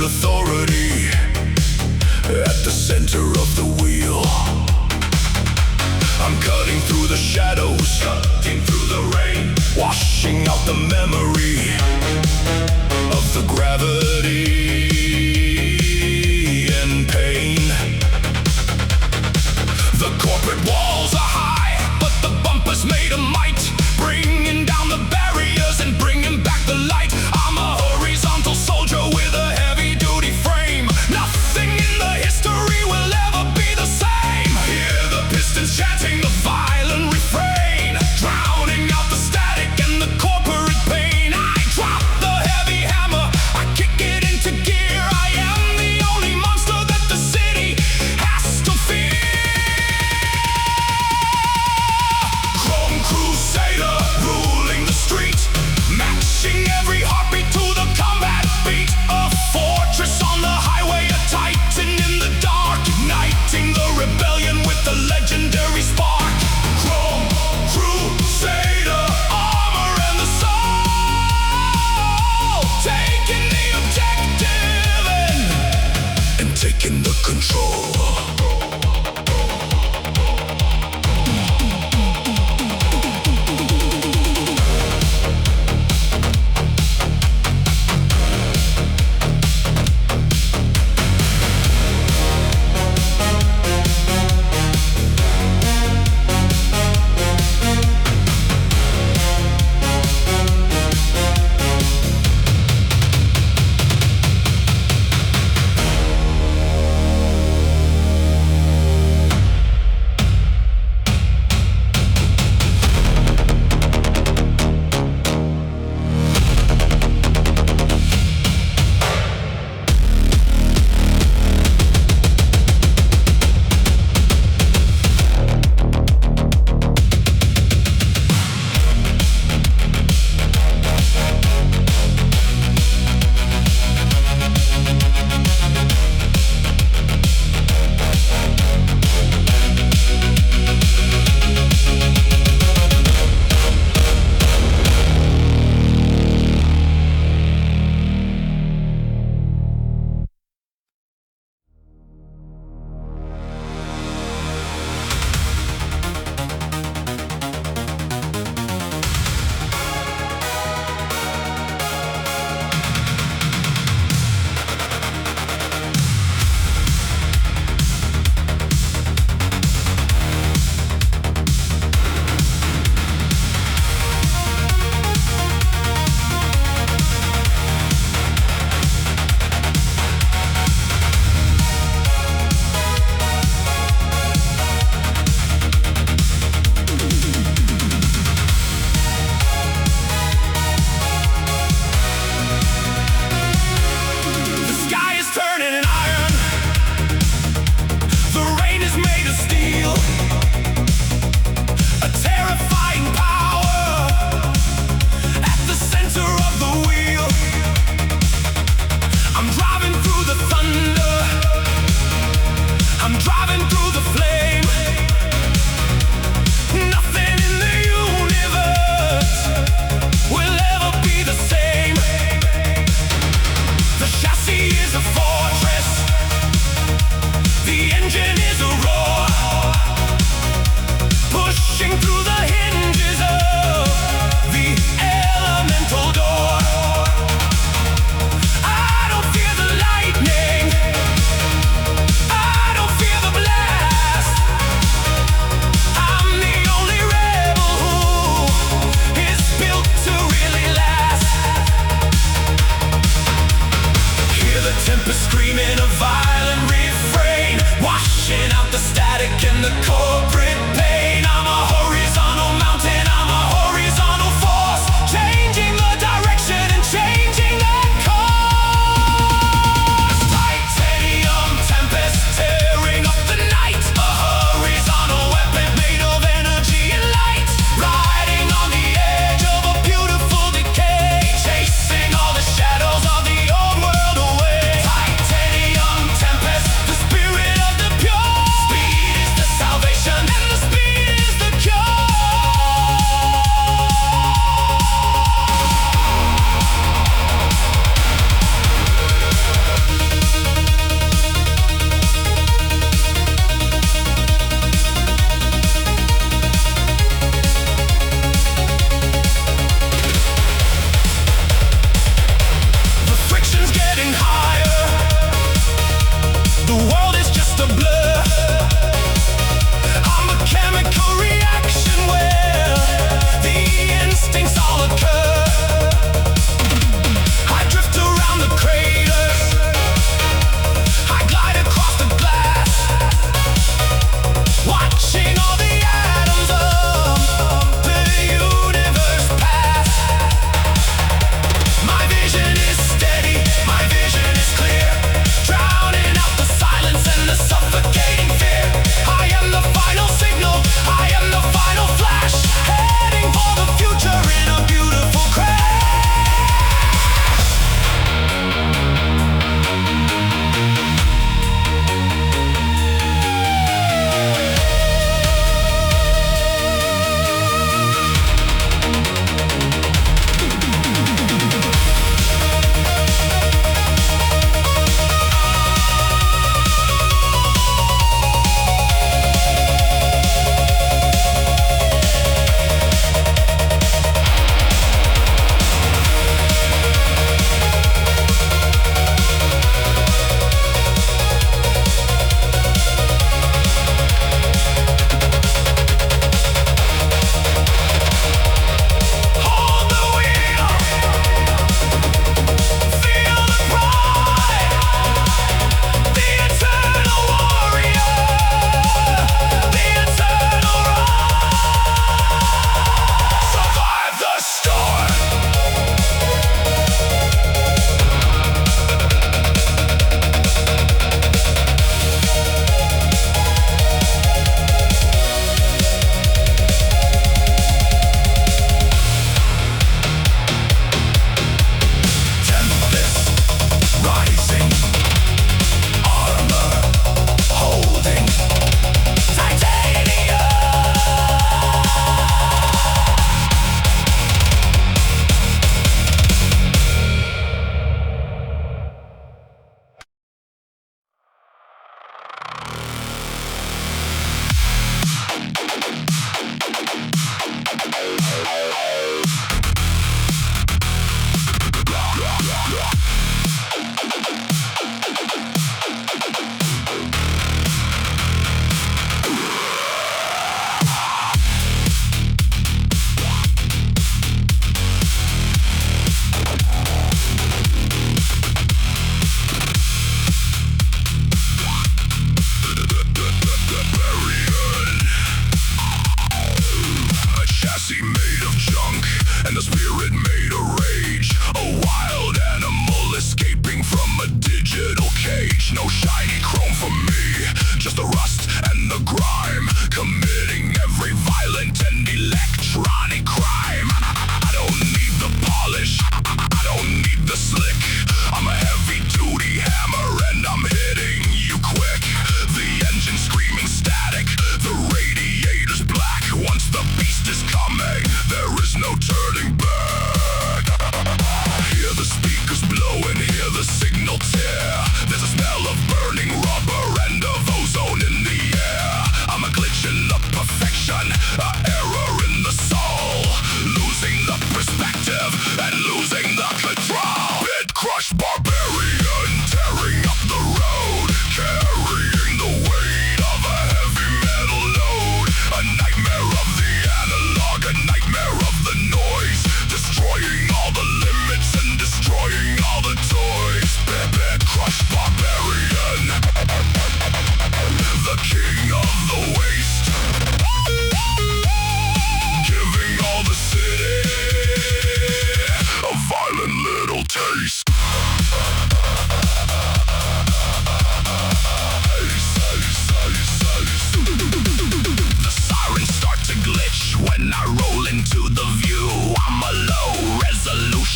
authority at the center of the wheel. I'm cutting through the shadows, cutting through the rain, washing out the memory of the gravity and pain. The corporate walls are high, but the bumpers made of might, bringing down the barriers and bringing back the light. I'm a horizontal soldier with a heavy-duty frame. Nothing in the history will ever be the same. Hear the pistons chanting the violent refrain, drowning out the static and the corporate pain.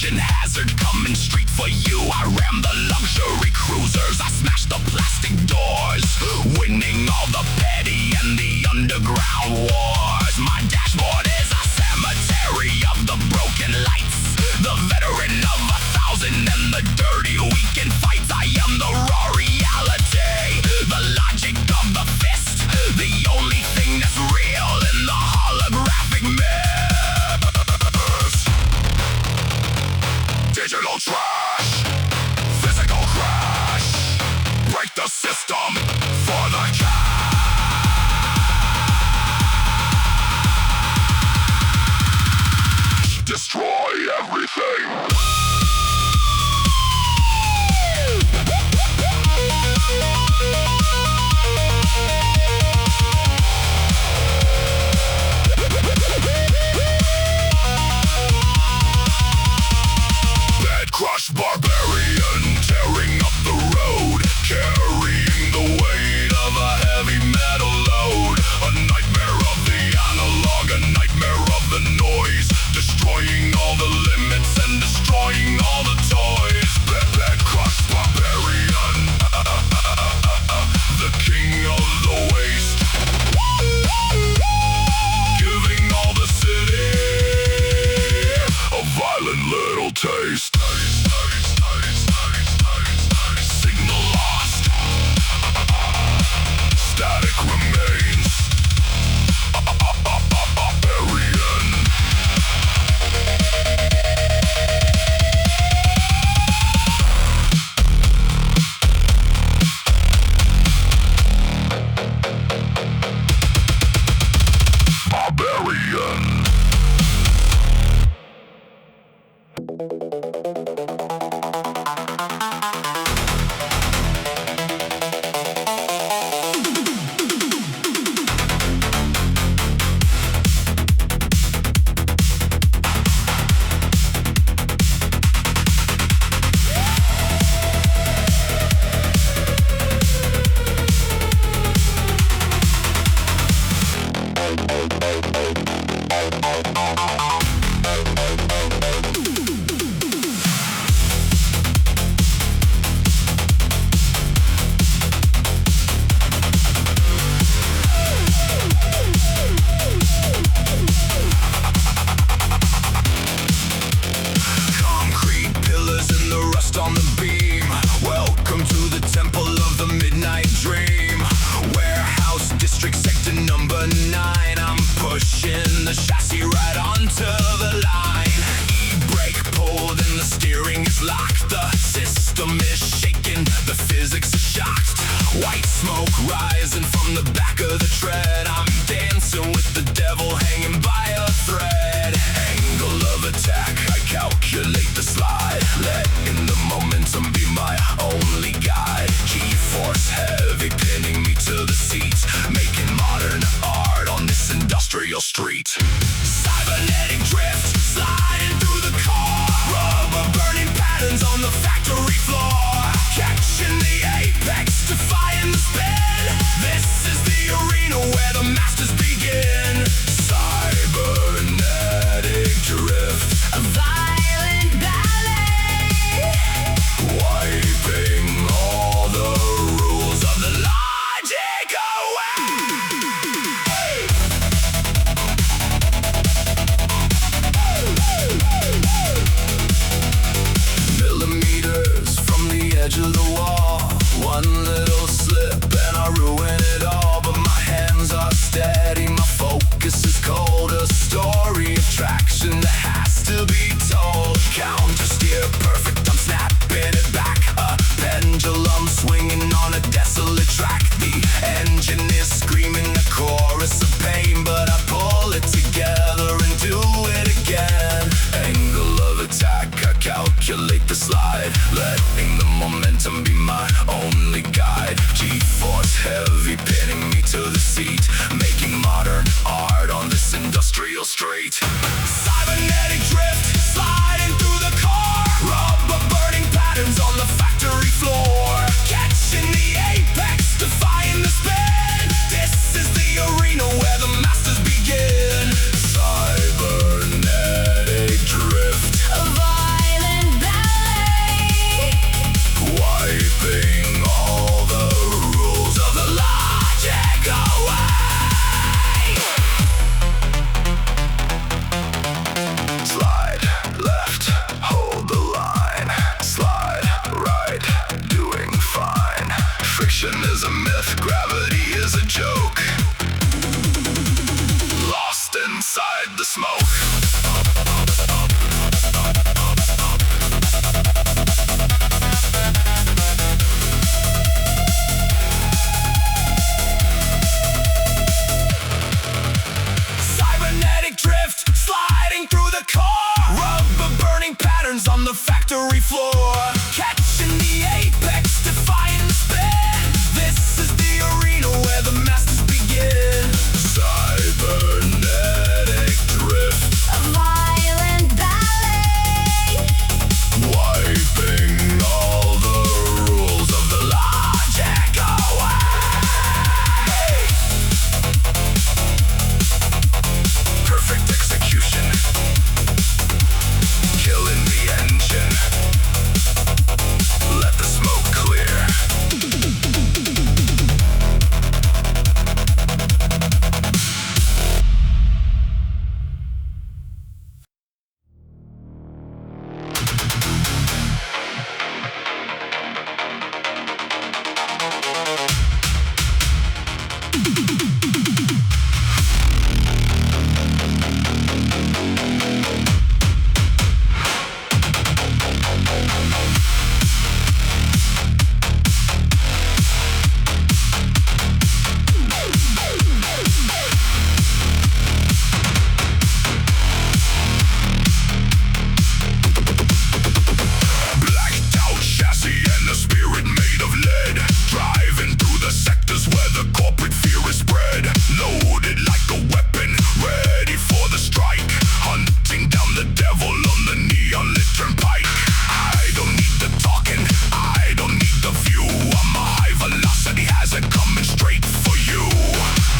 collision hazard coming straight for you. I ram the luxury cruisers, I smash the plastic doors, winning all the petty and the underground wars. My dashboard is a cemetery of the broken lights, the veteran of 1,000 and the dirty weekend fights. I am the raw reality, the logic of the fist, the only thing that's real in the holographic mess. Digital trash, physical crash, break the system for the cash. Destroy everything. Crush barbarian, tearing up the road, carrying the weight of a heavy metal load. A nightmare of the analog, a nightmare of the noise, destroying all the limits and destroying all the toys. Bad crush barbarian, the king of the waste, giving all the city a violent little taste. Signal lost, static remains. Barbarian. Barbarian. On the beam, welcome to the temple of the midnight dream. Warehouse district sector number 9. I'm pushing the chassis right onto the line. E-brake pulled and the steering is locked. The system is shaking, the physics are shocked. White smoke rising from the back of the tread. I'm dancing with the devil hanging by a thread. Angle of attack, I calculate the slide, letting the momentum be my only guide. G-force heavy, pinning me to the seat, making modern art on this industrial street. Cybernetic drift, sliding through the car. Rubber burning patterns on the factory floor. Catching the apex, defying the spin. This is the arena where the factory floor, catching the apex, defying the spin. This is the arena where the masters begin. Cybernetic drift, A violent ballet, wiping all the rules of the logic away. Perfect execution, killing the engine. Let the smoke clear. Blacked out chassis and a spirit made of lead, driving through the sectors where the corporate fear is spread. Loaded like a weapon, ready for the strike, hunting down the devil on the neon lit turnpike. I don't need the talking, I don't need the view. I'm a high velocity hazard coming straight for you.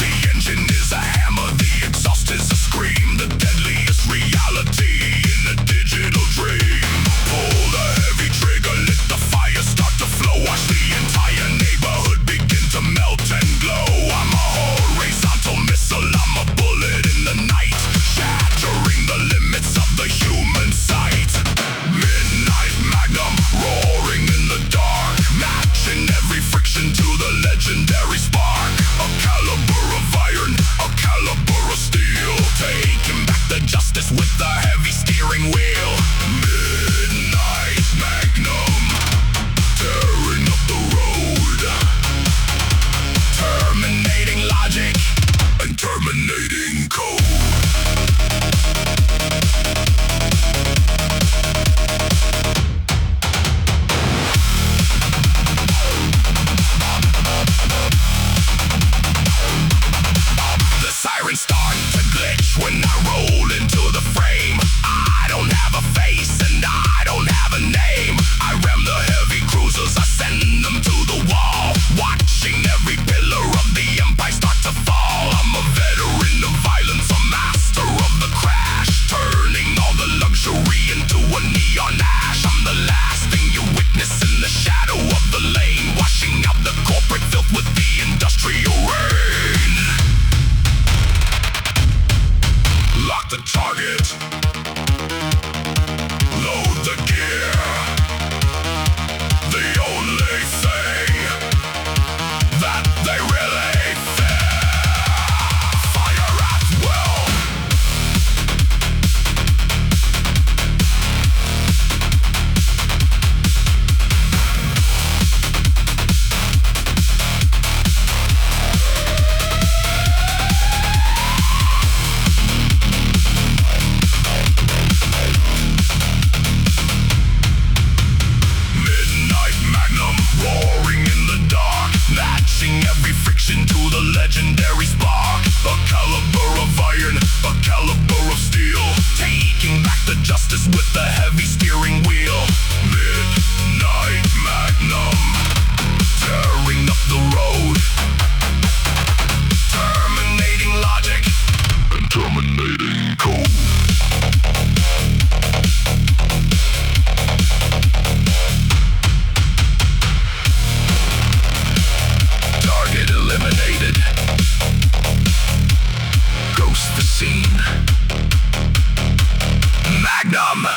The engine is a hammer, the exhaust is a scream, the deadliest reality in a digital dream. Pull the heavy trigger, let the fire start to flow. Watch the entire neighborhood begin to melt and glow. I'm a horizontal missile, I'm a bullet in the night, shattering the limits of the human sight. Midnight magnum, roaring in the dark, matching every friction to the legendary spark. A caliber of iron, a caliber of steel, taking back the justice with the heavy steering wheel. Midnight magnum, tearing up the road, terminating logic and terminating code. The sirens start to glitch when I roll into the frame. I don't have a face and I don't have a name. I ram the heavy cruisers, I send them to the wall, watching every pillar of the empire start to fall. I'm a veteran of violence, a master of the crash, turning all the luxury into a neon ash. I'm the last thing you witness in the shadow of the lane, washing out the corporate filth with the industrial rain. Lock the target, load the gear. The only thing that they really fear, fire at will. Midnight magnum, roaring in the dark, matching every friction to the legendary spark. A caliber of iron, a caliber of steel, taking back the justice with the heavy steering wheel. Midnight magnum, tearing up the road, terminating logic and terminating code. Target eliminated. Ghost the scene. Magnum.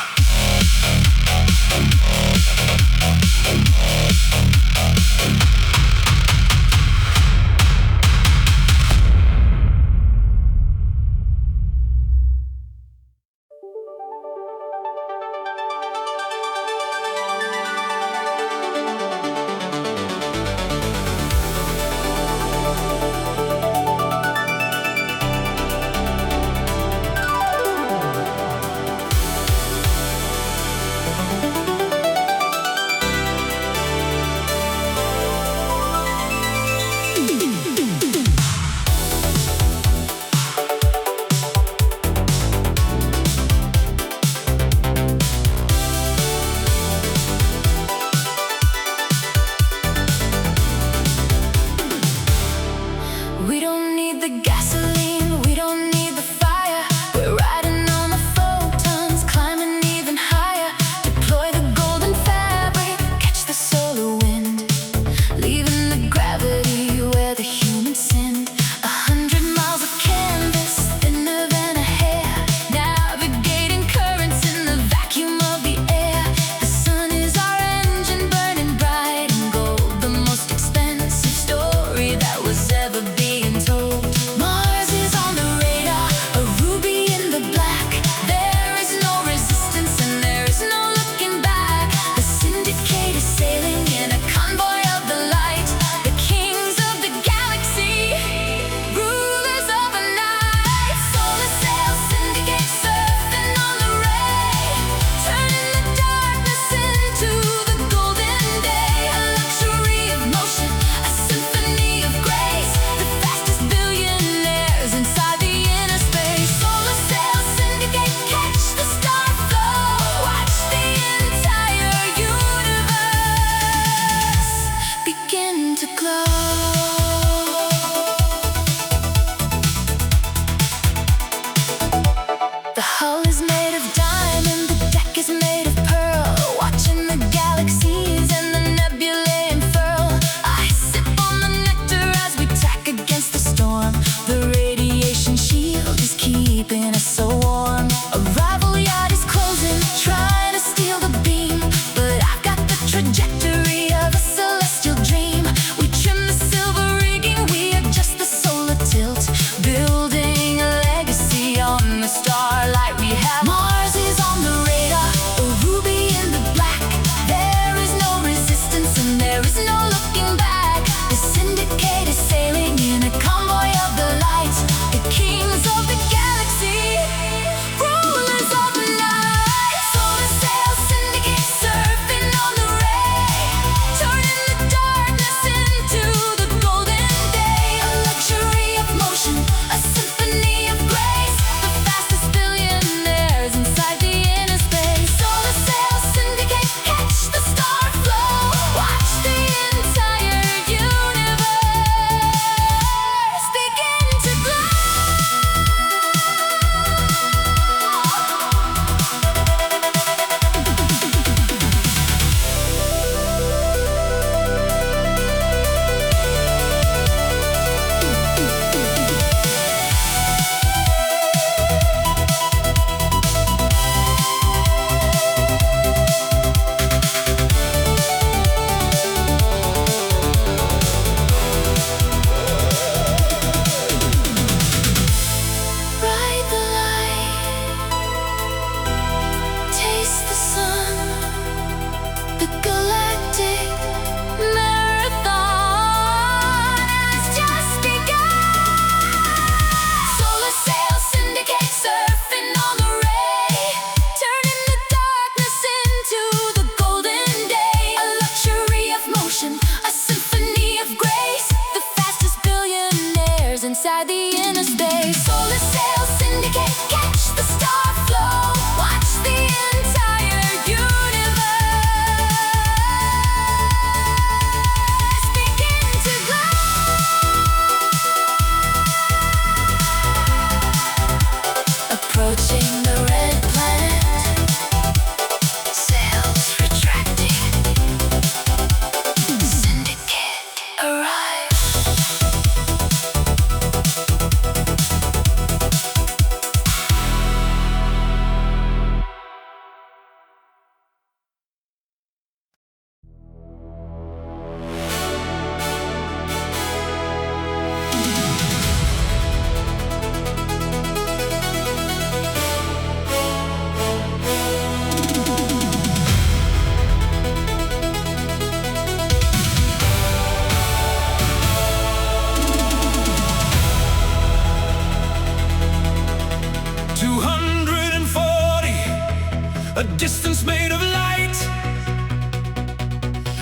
a distance made of light,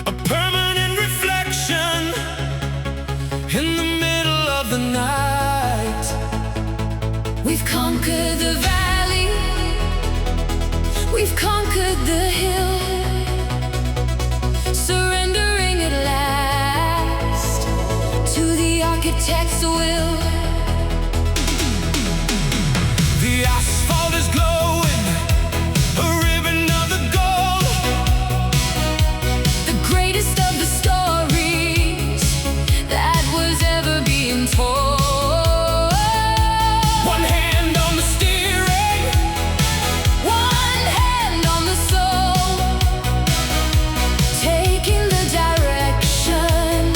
a permanent reflection in the middle of the night. We've conquered the valley, we've conquered the hill, surrendering at last to the architect's will. The asphalt is glowing, a ribbon of the gold, The greatest of the stories that was ever being told. one hand on the steering, One hand on the soul, taking the direction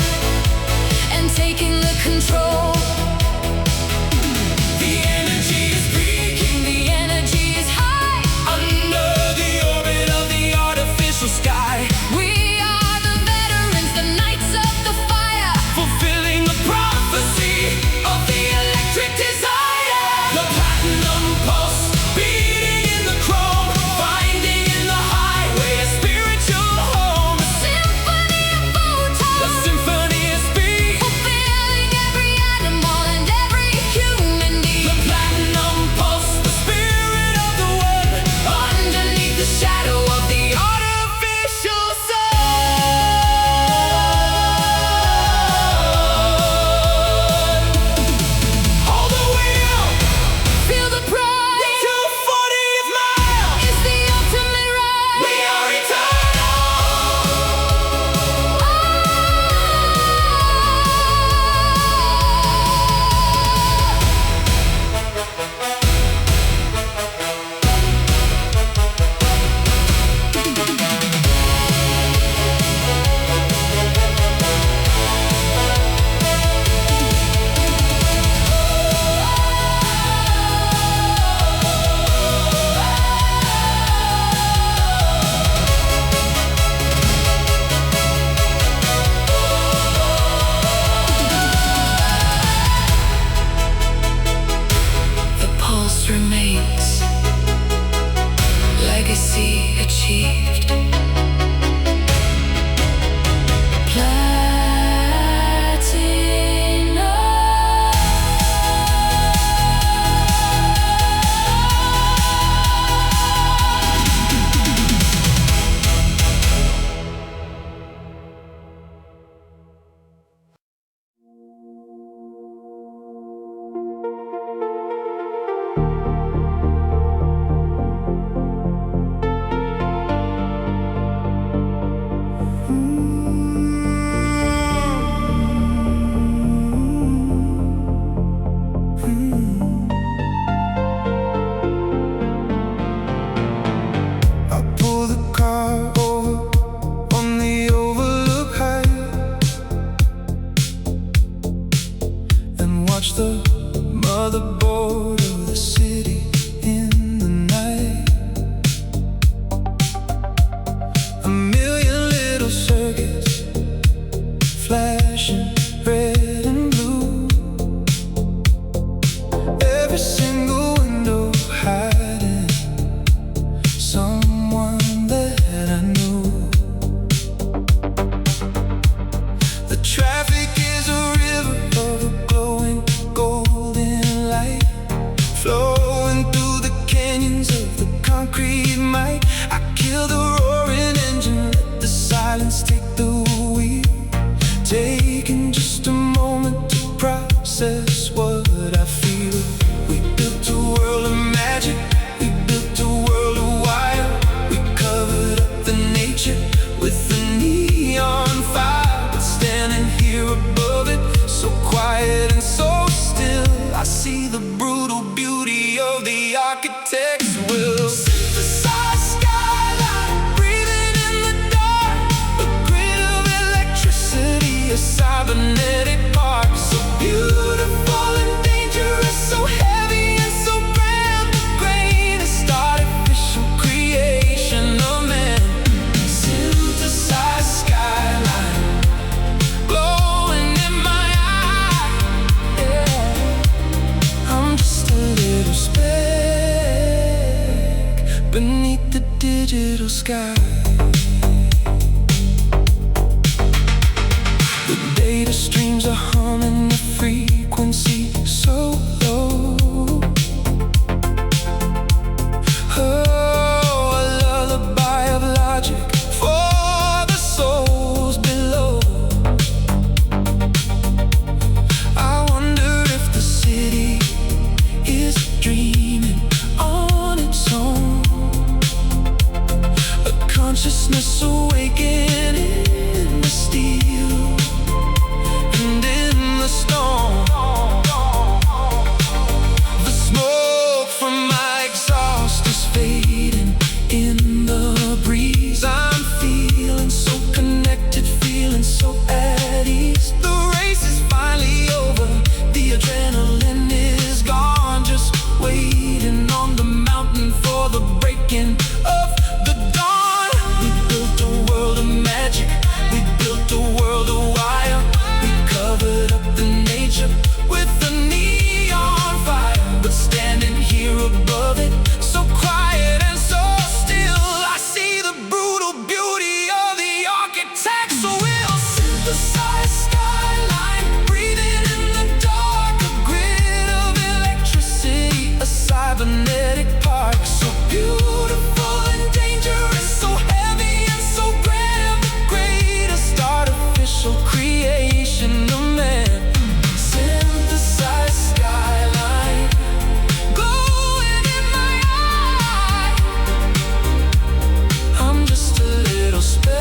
and taking the control. the energy is peaking The energy is high. under the orbit of the artificial sky, We are the veterans, the knights of the fire. fulfilling the prophecy of the electric desire. The platinum pulse beating in the chrome, finding in the highway a spiritual home. Symphony of The photons, symphony is beat, fulfilling every animal and every human need. the platinum pulse, the spirit of the one, Underneath the shadow of the artificial sun. Hold the wheel, feel the pride. 240th mile. It's the ultimate ride. We are eternal. The pulse remains, legacy achieved. I pull the car over on the overlook height and watch the motherboard of the city in the night. A million little circuits flashing red and blue, every single window hiding someone that I knew. The traffic is a river of a glowing golden light, flowing through the canyons of the concrete might. I kill the roaring engine, let the silence take the wheel, taking just a moment to process what I feel. We built a world of magic, we built a world of wire. We covered up the nature with the neon fire, but standing here above it, so quiet and so still, I see the brutal beauty of the architect's will. Synthesized skyline, breathing in the dark, a grid of electricity, a silence the digital sky. The data streams are humming, the frequency so low. Oh, a lullaby of logic for the souls below. I wonder if the city is dreaming on its own, a consciousness awakening in the steel and in the storm. The smoke from my exhaust is fading in the breeze. I'm feeling so connected, feeling so at ease. The race is finally over, the adrenaline is gone, just waiting on the mountain for the breaking of the dawn. We built a world of magic, we built a world of wire. We covered up the nature with a neon fire, but standing here above it, so quiet and so still, I see the brutal beauty of the architect. So we'll synthesize skyline, breathing in the dark, a grid of electricity, a cybernetic park, so beautiful and dangerous, so heavy and so grand, the greatest artificial creation of man. Synthesize skyline, glowing in my eye. I'm just a little speck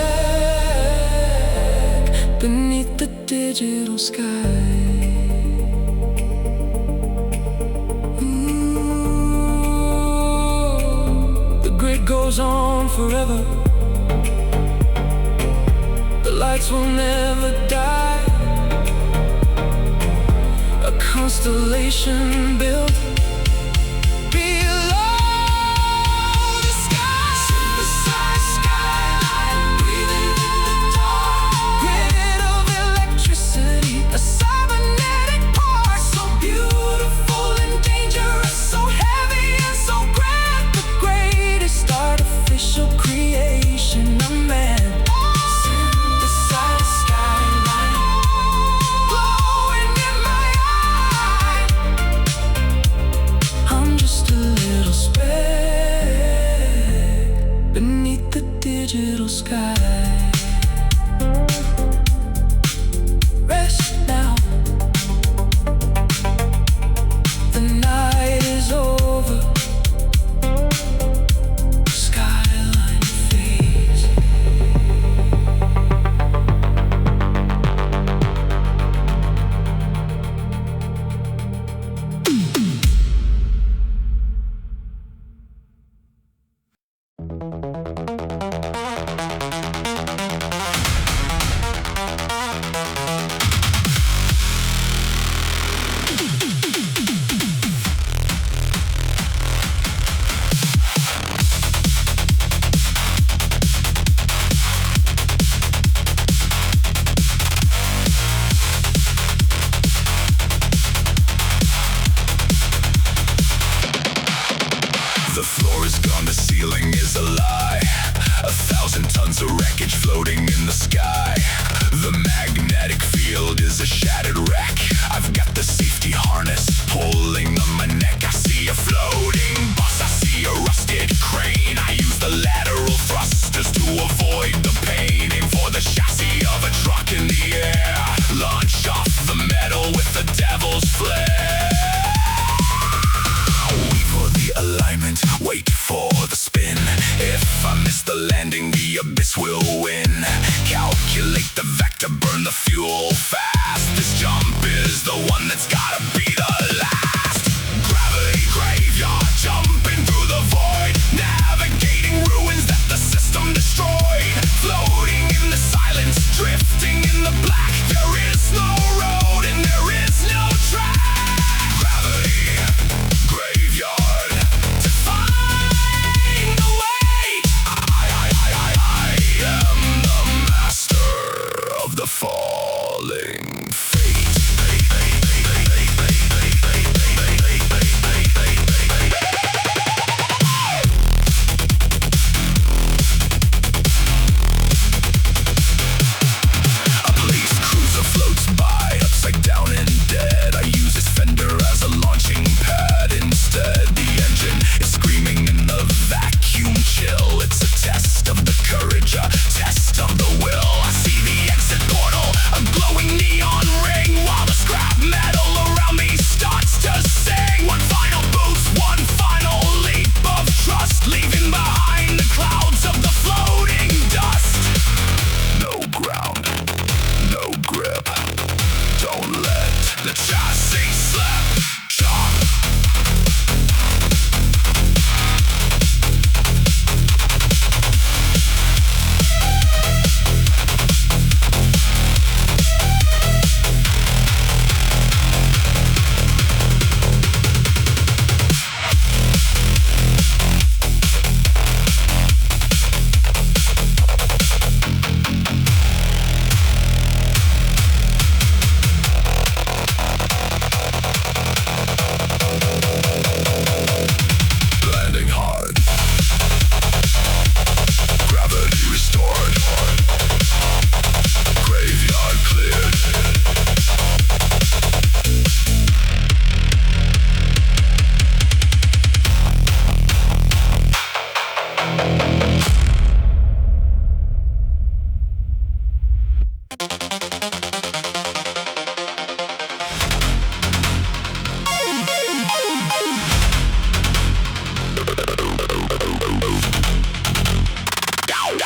beneath the digital sky. The grid goes on forever, the lights will never die. A constellation built below the sky. Synthesize skyline, breathing in the dark, grid of electricity, a cybernetic park, so beautiful and dangerous, so heavy and so grand, the greatest artificial creation of man. Synthesize skyline, glowing in my eye. I'm just a little speck beneath the digital sky. Rest now, the night is over, skyline fades. The floor is gone, the ceiling is a lie. 1,000 tons of wreckage floating in the sky. The magnetic field is a shattered wreck. I've got the safety harness pulling on my neck. I see a floating bus, I see a rusted crane. I use the lateral thrusters to avoid the pain. Aim for the chassis of a truck in the air. Launch off the metal with the devil's flare. Wait for the alignment, wait for the spin. If I miss the landing, the abyss will win. Calculate the vector, burn the fuel fast. This jump is the one that's gotta be the last. Gravity graveyard, jumping through the void, navigating ruins that the system destroyed. Floating in the silence, drifting in the black. There is no road and there is no track. Gravity graveyard, define the way. I am the master of the falling. The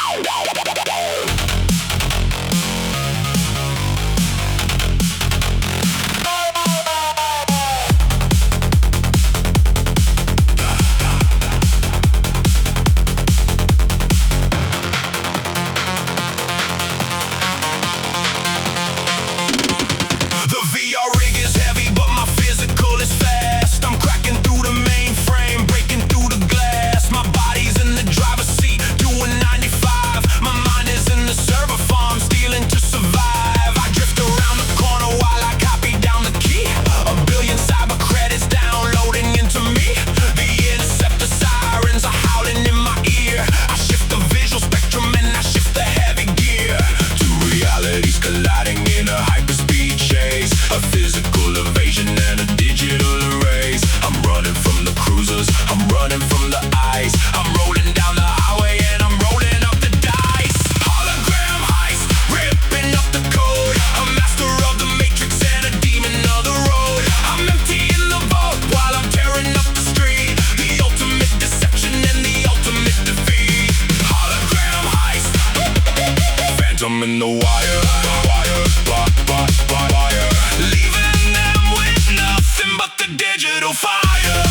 VR rig is heavy, but my physical is fast. I'm cracking through the mainframe, breaking through the glass. My body's in the driver's seat, doing 95. My mind is in the server farm, stealing to survive. I drift around the corner while I copy down the key. A billion cyber credits downloading into me. The interceptor sirens are howling in my ear. I shift the visual spectrum and I shift the heavy gear. Two realities colliding in a hyperspeed chase. A physical evasion and a digital erase. I'm running from the cruisers, I'm running from the ice. I'm rolling down the highway and I'm rolling up the dice. Hologram heist, ripping up the code. A master of the matrix and a demon of the road. I'm emptying the vault while I'm tearing up the street. The ultimate deception and the ultimate defeat. Hologram heist, phantom in the wire. Wire. Leaving them with nothing but the digital fire.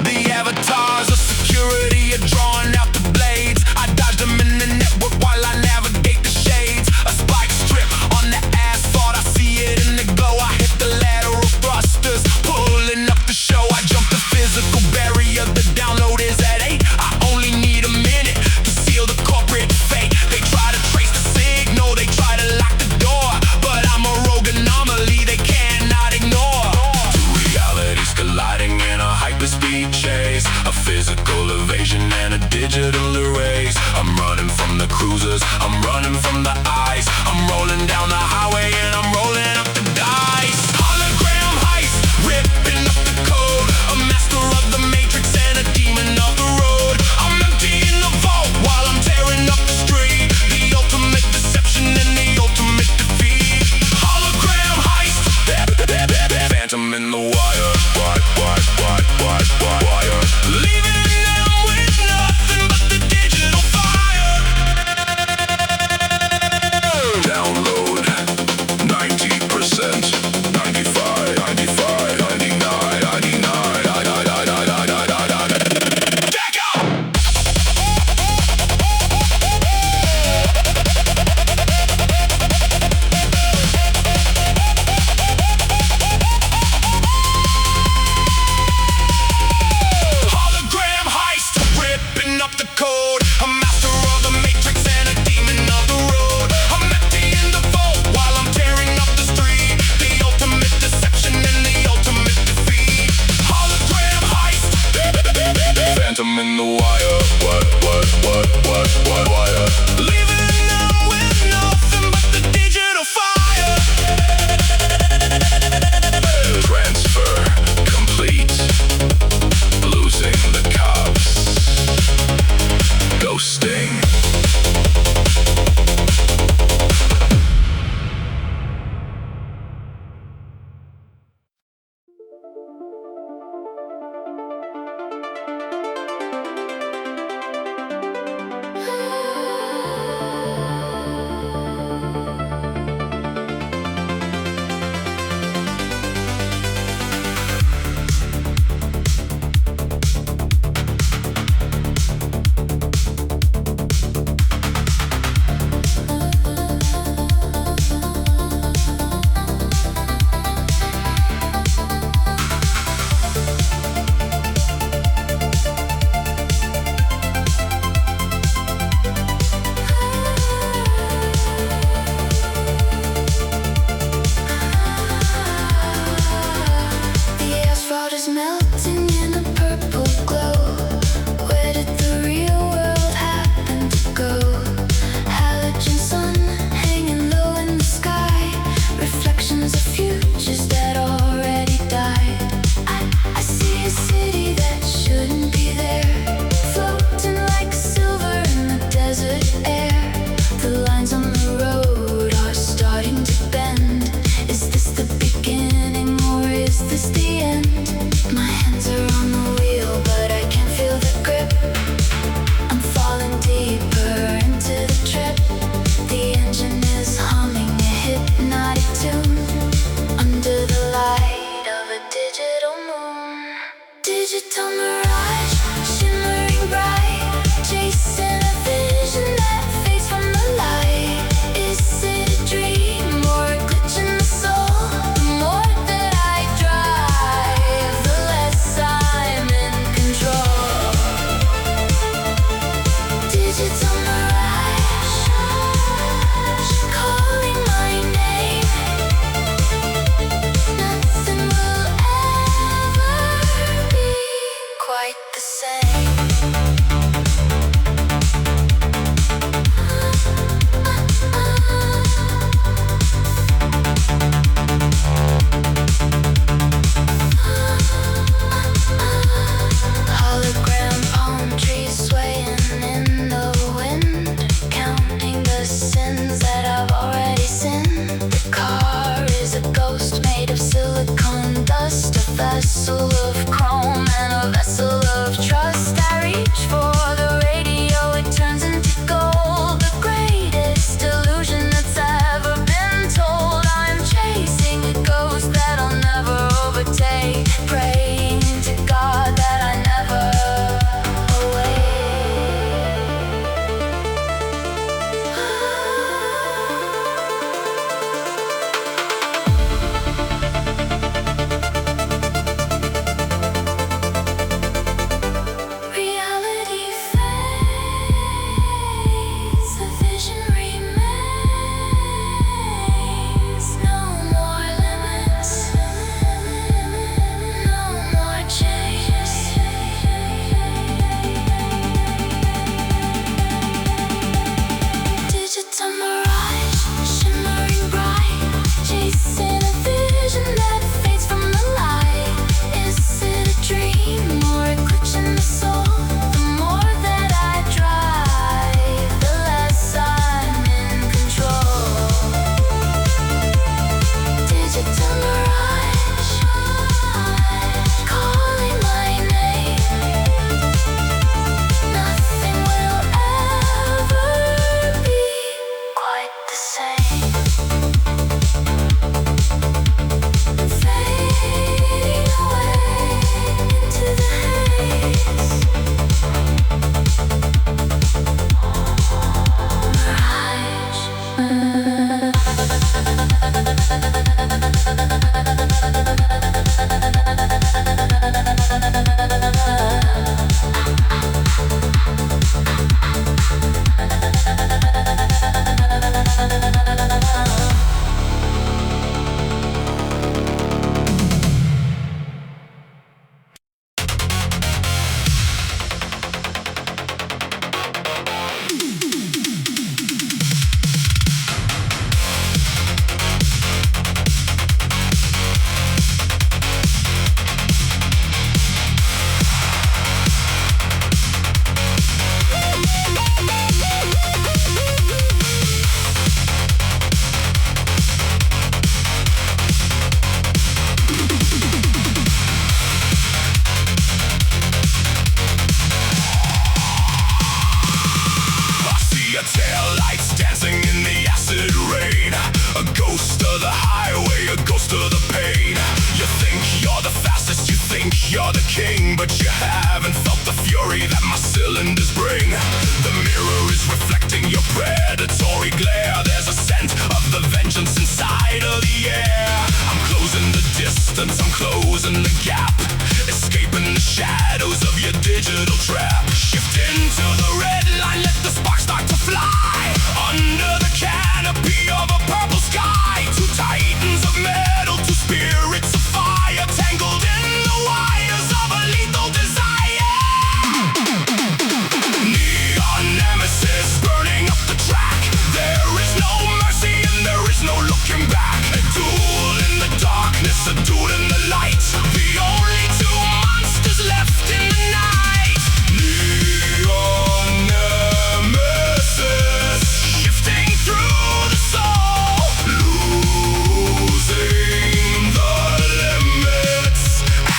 The avatars of security are drawing out the blades. I dodge them in the network while I navigate the shades. A spike strip on the asphalt, I see it in the glow. I hit the lateral thrusters, pulling up the show. I jump the physical barrier, the download is at 8. I only need a minute to seal the corporate fate. They try to trace the signal, they try to lock the door, but I'm a rogue anomaly they cannot ignore. Two realities colliding in a hyperspeed chase. A physical evasion and a digital erase. I'm running from the cruisers, I'm running from the ice. I'm rolling down the highway and I'm rolling up the dice. Hologram heist, ripping up the code. A master of the matrix and a demon of the road. I'm emptying the vault while I'm tearing up the street. The ultimate deception and the ultimate defeat. Hologram heist, phantom in the wire. Wire. Leaving them with nothing but the digital fire. Download 90 Digital mirage, shimmering bright, chasing a vision that fades from the light. Is it a dream or a glitch in the soul? The more that I drive, the less I'm in control. Digital mirage, calling my name. Nothing will ever be quite the same. Hologram palm trees swaying in the wind, counting the sins that I've already sinned. The car is a ghost made of silicone dust, a vessel of chrome and a vessel of trust. I reach for the radio, it turns into gold, the greatest illusion that's ever been told. I'm chasing a ghost that I'll never overtake, praying to God that I never reality fades, the vision remains. No more limits, no more change. Digital mirage, shimmering bright, chasing a vision that fades from the light. Is it a dream or a glitch in the soul? The more that I drive, the less I'm in control. Digital mirage, calling my name. Nothing will ever be quite the same. Fading away into the haze. Taillights dancing in the acid rain, a ghost of the highway, a ghost of the pain. You think you're the fastest, you think you're the king, but you haven't felt the fury that my cylinders bring. The mirror is reflecting your predatory glare. There's a scent of the vengeance inside of the air. I'm closing the distance, I'm closing the gap, escaping the shadows of your digital trap. Shift into the red line, let the sparks start to fly under the canopy of a purple sky. Two titans of metal, two spirits of fire, tangled in the wires of a lethal desire. Neon nemesis burning up the track. There is no mercy and there is no looking back. A duel in the darkness, a duel in the light. The only two monsters left in the night. Neon nemesis, shifting through the soul, losing the limits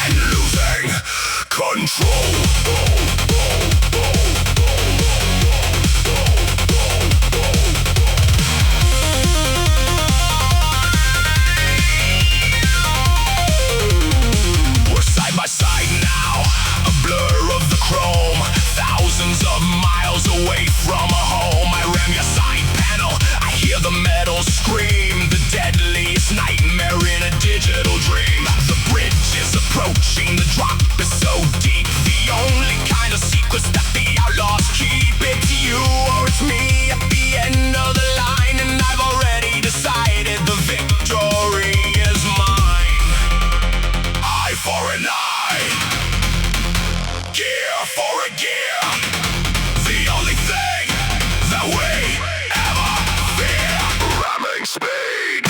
and losing control. We're side by side now. gear. The only thing that we ever fear. Ramming speed.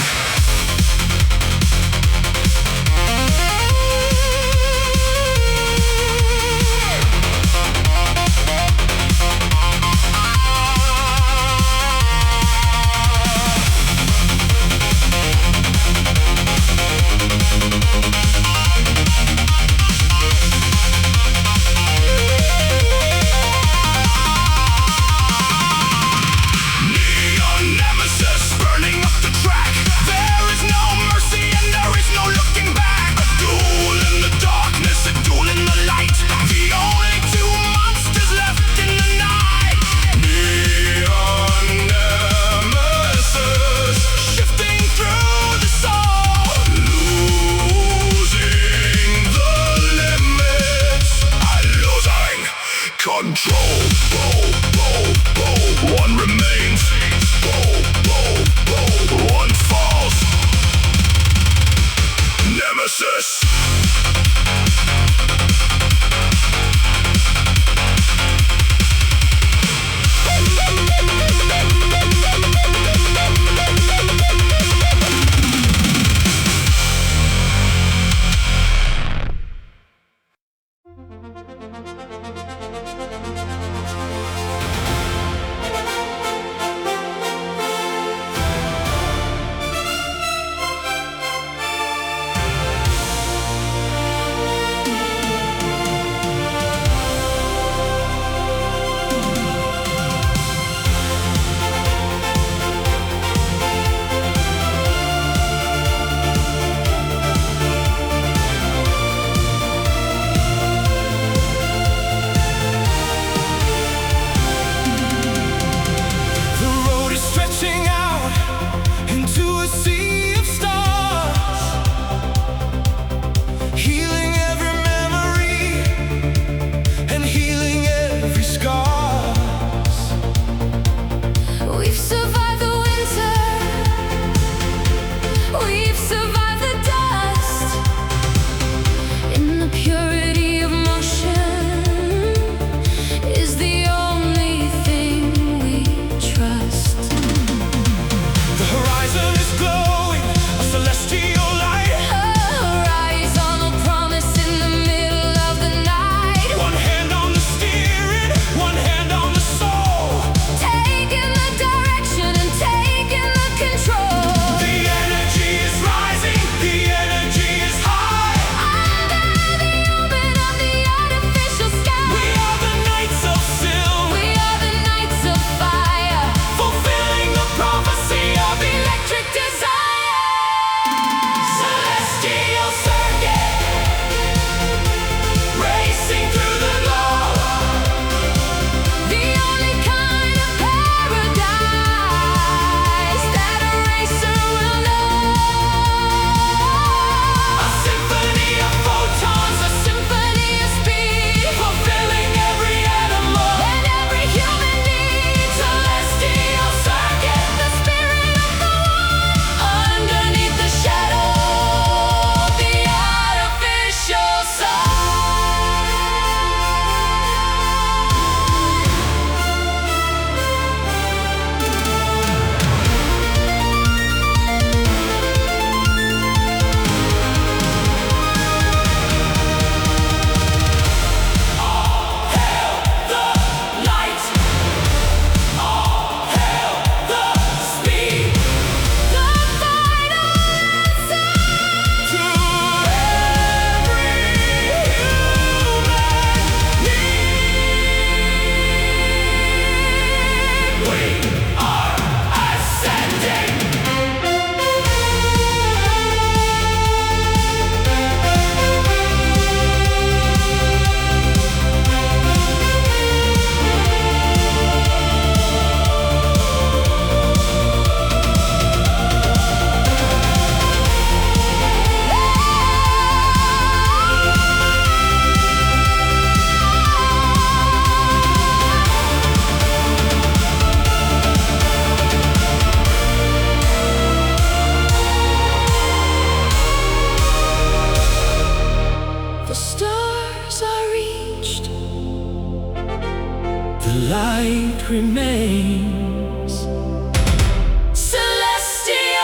Control, one remains, one falls. Nemesis. the light remains. Celestial.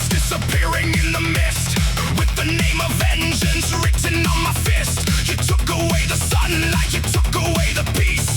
Disappearing in the mist, with the name of vengeance written on my fist. You took away the sunlight, you took away the peace.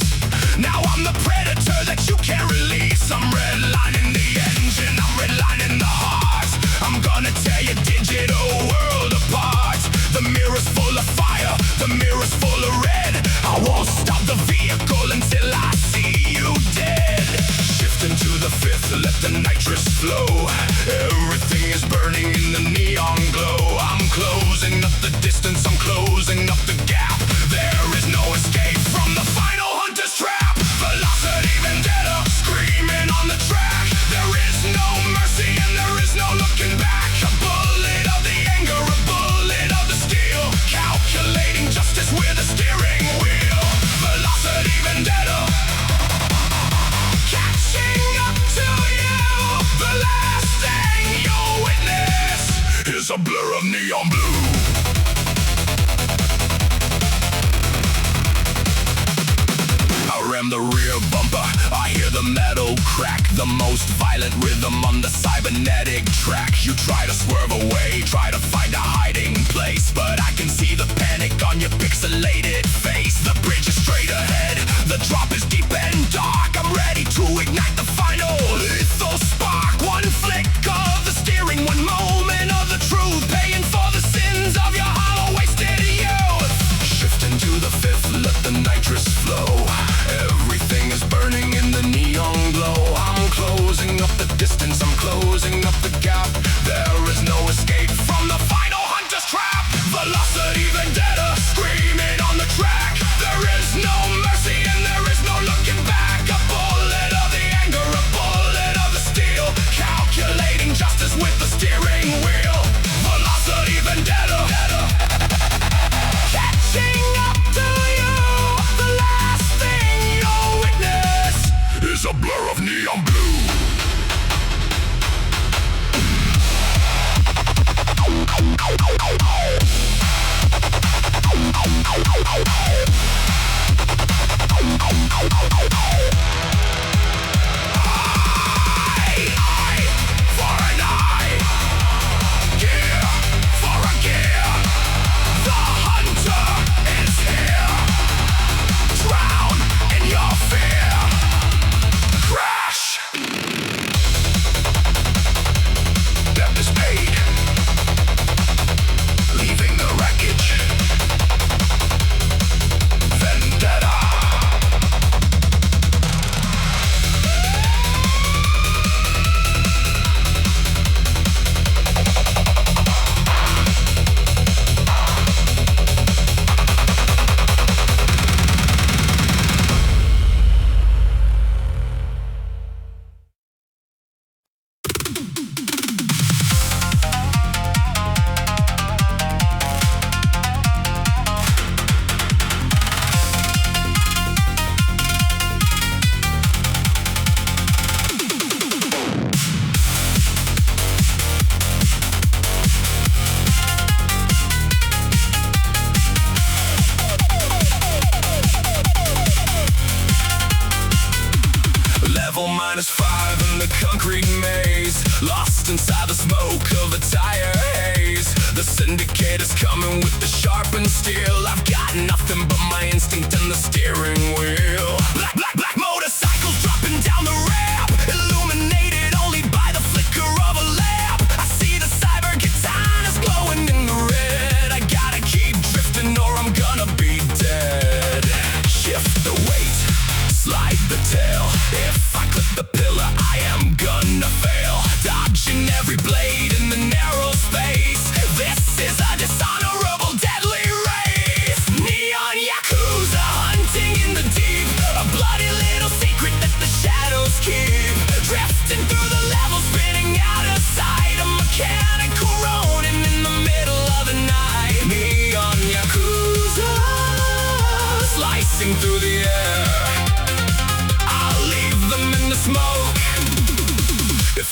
Now I'm the predator that you can't release. I'm redlining the engine, I'm redlining the heart. I'm gonna tear your digital world apart. The mirror's full of fire, the mirror's full of red. I won't stop the vehicle until I see you dead. Shifting to the fifth, let the nitrous flow. Everything is burning in the neon glow. I'm closing up the distance, I'm closing up the gap. There is no escape from the final hunter's trap. Velocity vendetta, screaming on the track. There is no mercy and there is no looking back. A bullet of the anger, a bullet of the steel. Calculating justice with a steering wheel. Velocity vendetta, catching up to you. The last thing you'll witness is a blur of neon blue. I ram the rear bumper, I hear the metal crack. The most violent rhythm on the cybernetic track. You try to swerve away, try to find a hiding place, but I can see the panic on your pixelated face. The bridge is straight ahead, the drop is deep and dark. I'm ready to ignite the final lethal spark. One flick of the steering, one moment of the truth, paying for the sins of your hollow wasted youth. Shifting to the fifth, let the nitrous flow. Everything is burning in the neon glow. I'm closing up the distance, I'm closing up the gap. There is no escape from the final hunter's trap. Velocity vendetta, screaming on the track. There is no mercy and there is no looking back. A bullet of the anger, a bullet of the steel. Calculating justice with the steering wheel. Velocity vendetta, catching up to you. The last thing you'll witness is a blur of neon blue. Eye for an eye, gear for a gear. The hunter is here. Drown in your fear. Crash. Debt is paid. Leaving the wreckage. Vendetta. -5 in the concrete maze, lost inside the smoke of a tire haze. The syndicate is coming with the sharpened steel. I've got nothing but my instinct and the steering wheel. Black motorcycles dropping down the ramp, illuminated only by the flicker of a lamp. I see the cyber katanas glowing in the red. I gotta keep drifting or I'm gonna be dead. Shift the weight, slide the tail. If I clip the pillar, I am gonna fail. Dodging every blade in the narrow space. This is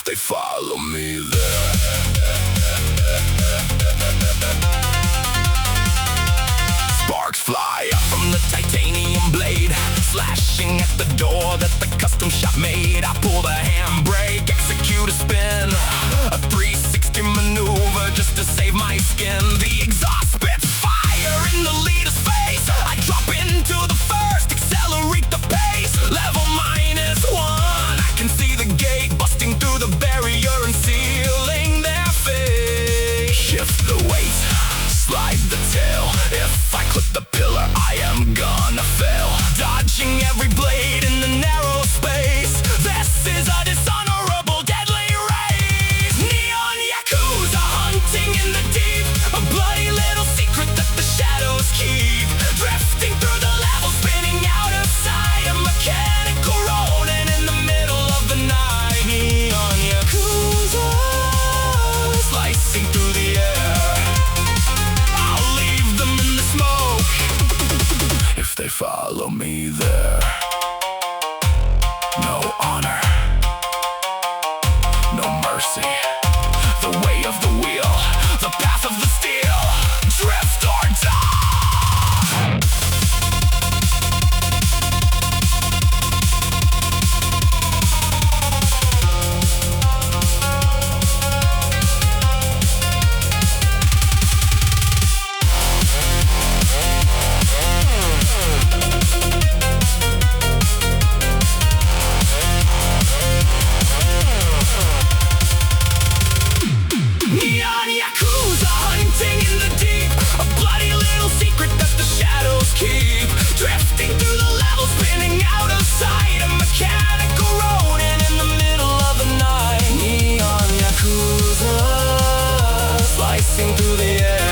they follow me there. Sparks fly up from the titanium blade, slashing at the door that the custom shop made. I pull the handbrake, execute a spin, a 360 maneuver just to save my skin. The exhaust spits fire in the leader's face. I drop into the first, accelerate the pace. Level -1, I can see the gate busting through the barrier and sealing their fate. Shift the weight, slide the tail. If I clip the pillar, I am gonna fail. Dodging every blade in the narrow space. This is a dishonorable, deadly race. Neon Yakuza hunting in the deep, a bloody little secret that the shadows keep. Drifting through the level, spinning out of sight, a mechanical rolling in the middle of the night. Neon Yakuza slicing through the air. I'll leave them in the smoke if they follow me there. No honor, no mercy. The way of the wheel, the path of the steel. Drift or die. Neon Yakuza hunting in the deep, a bloody little secret that the shadows keep. Drifting through the level, spinning out of sight, a mechanical rolling in the middle of the night. Neon Yakuza slicing through the air.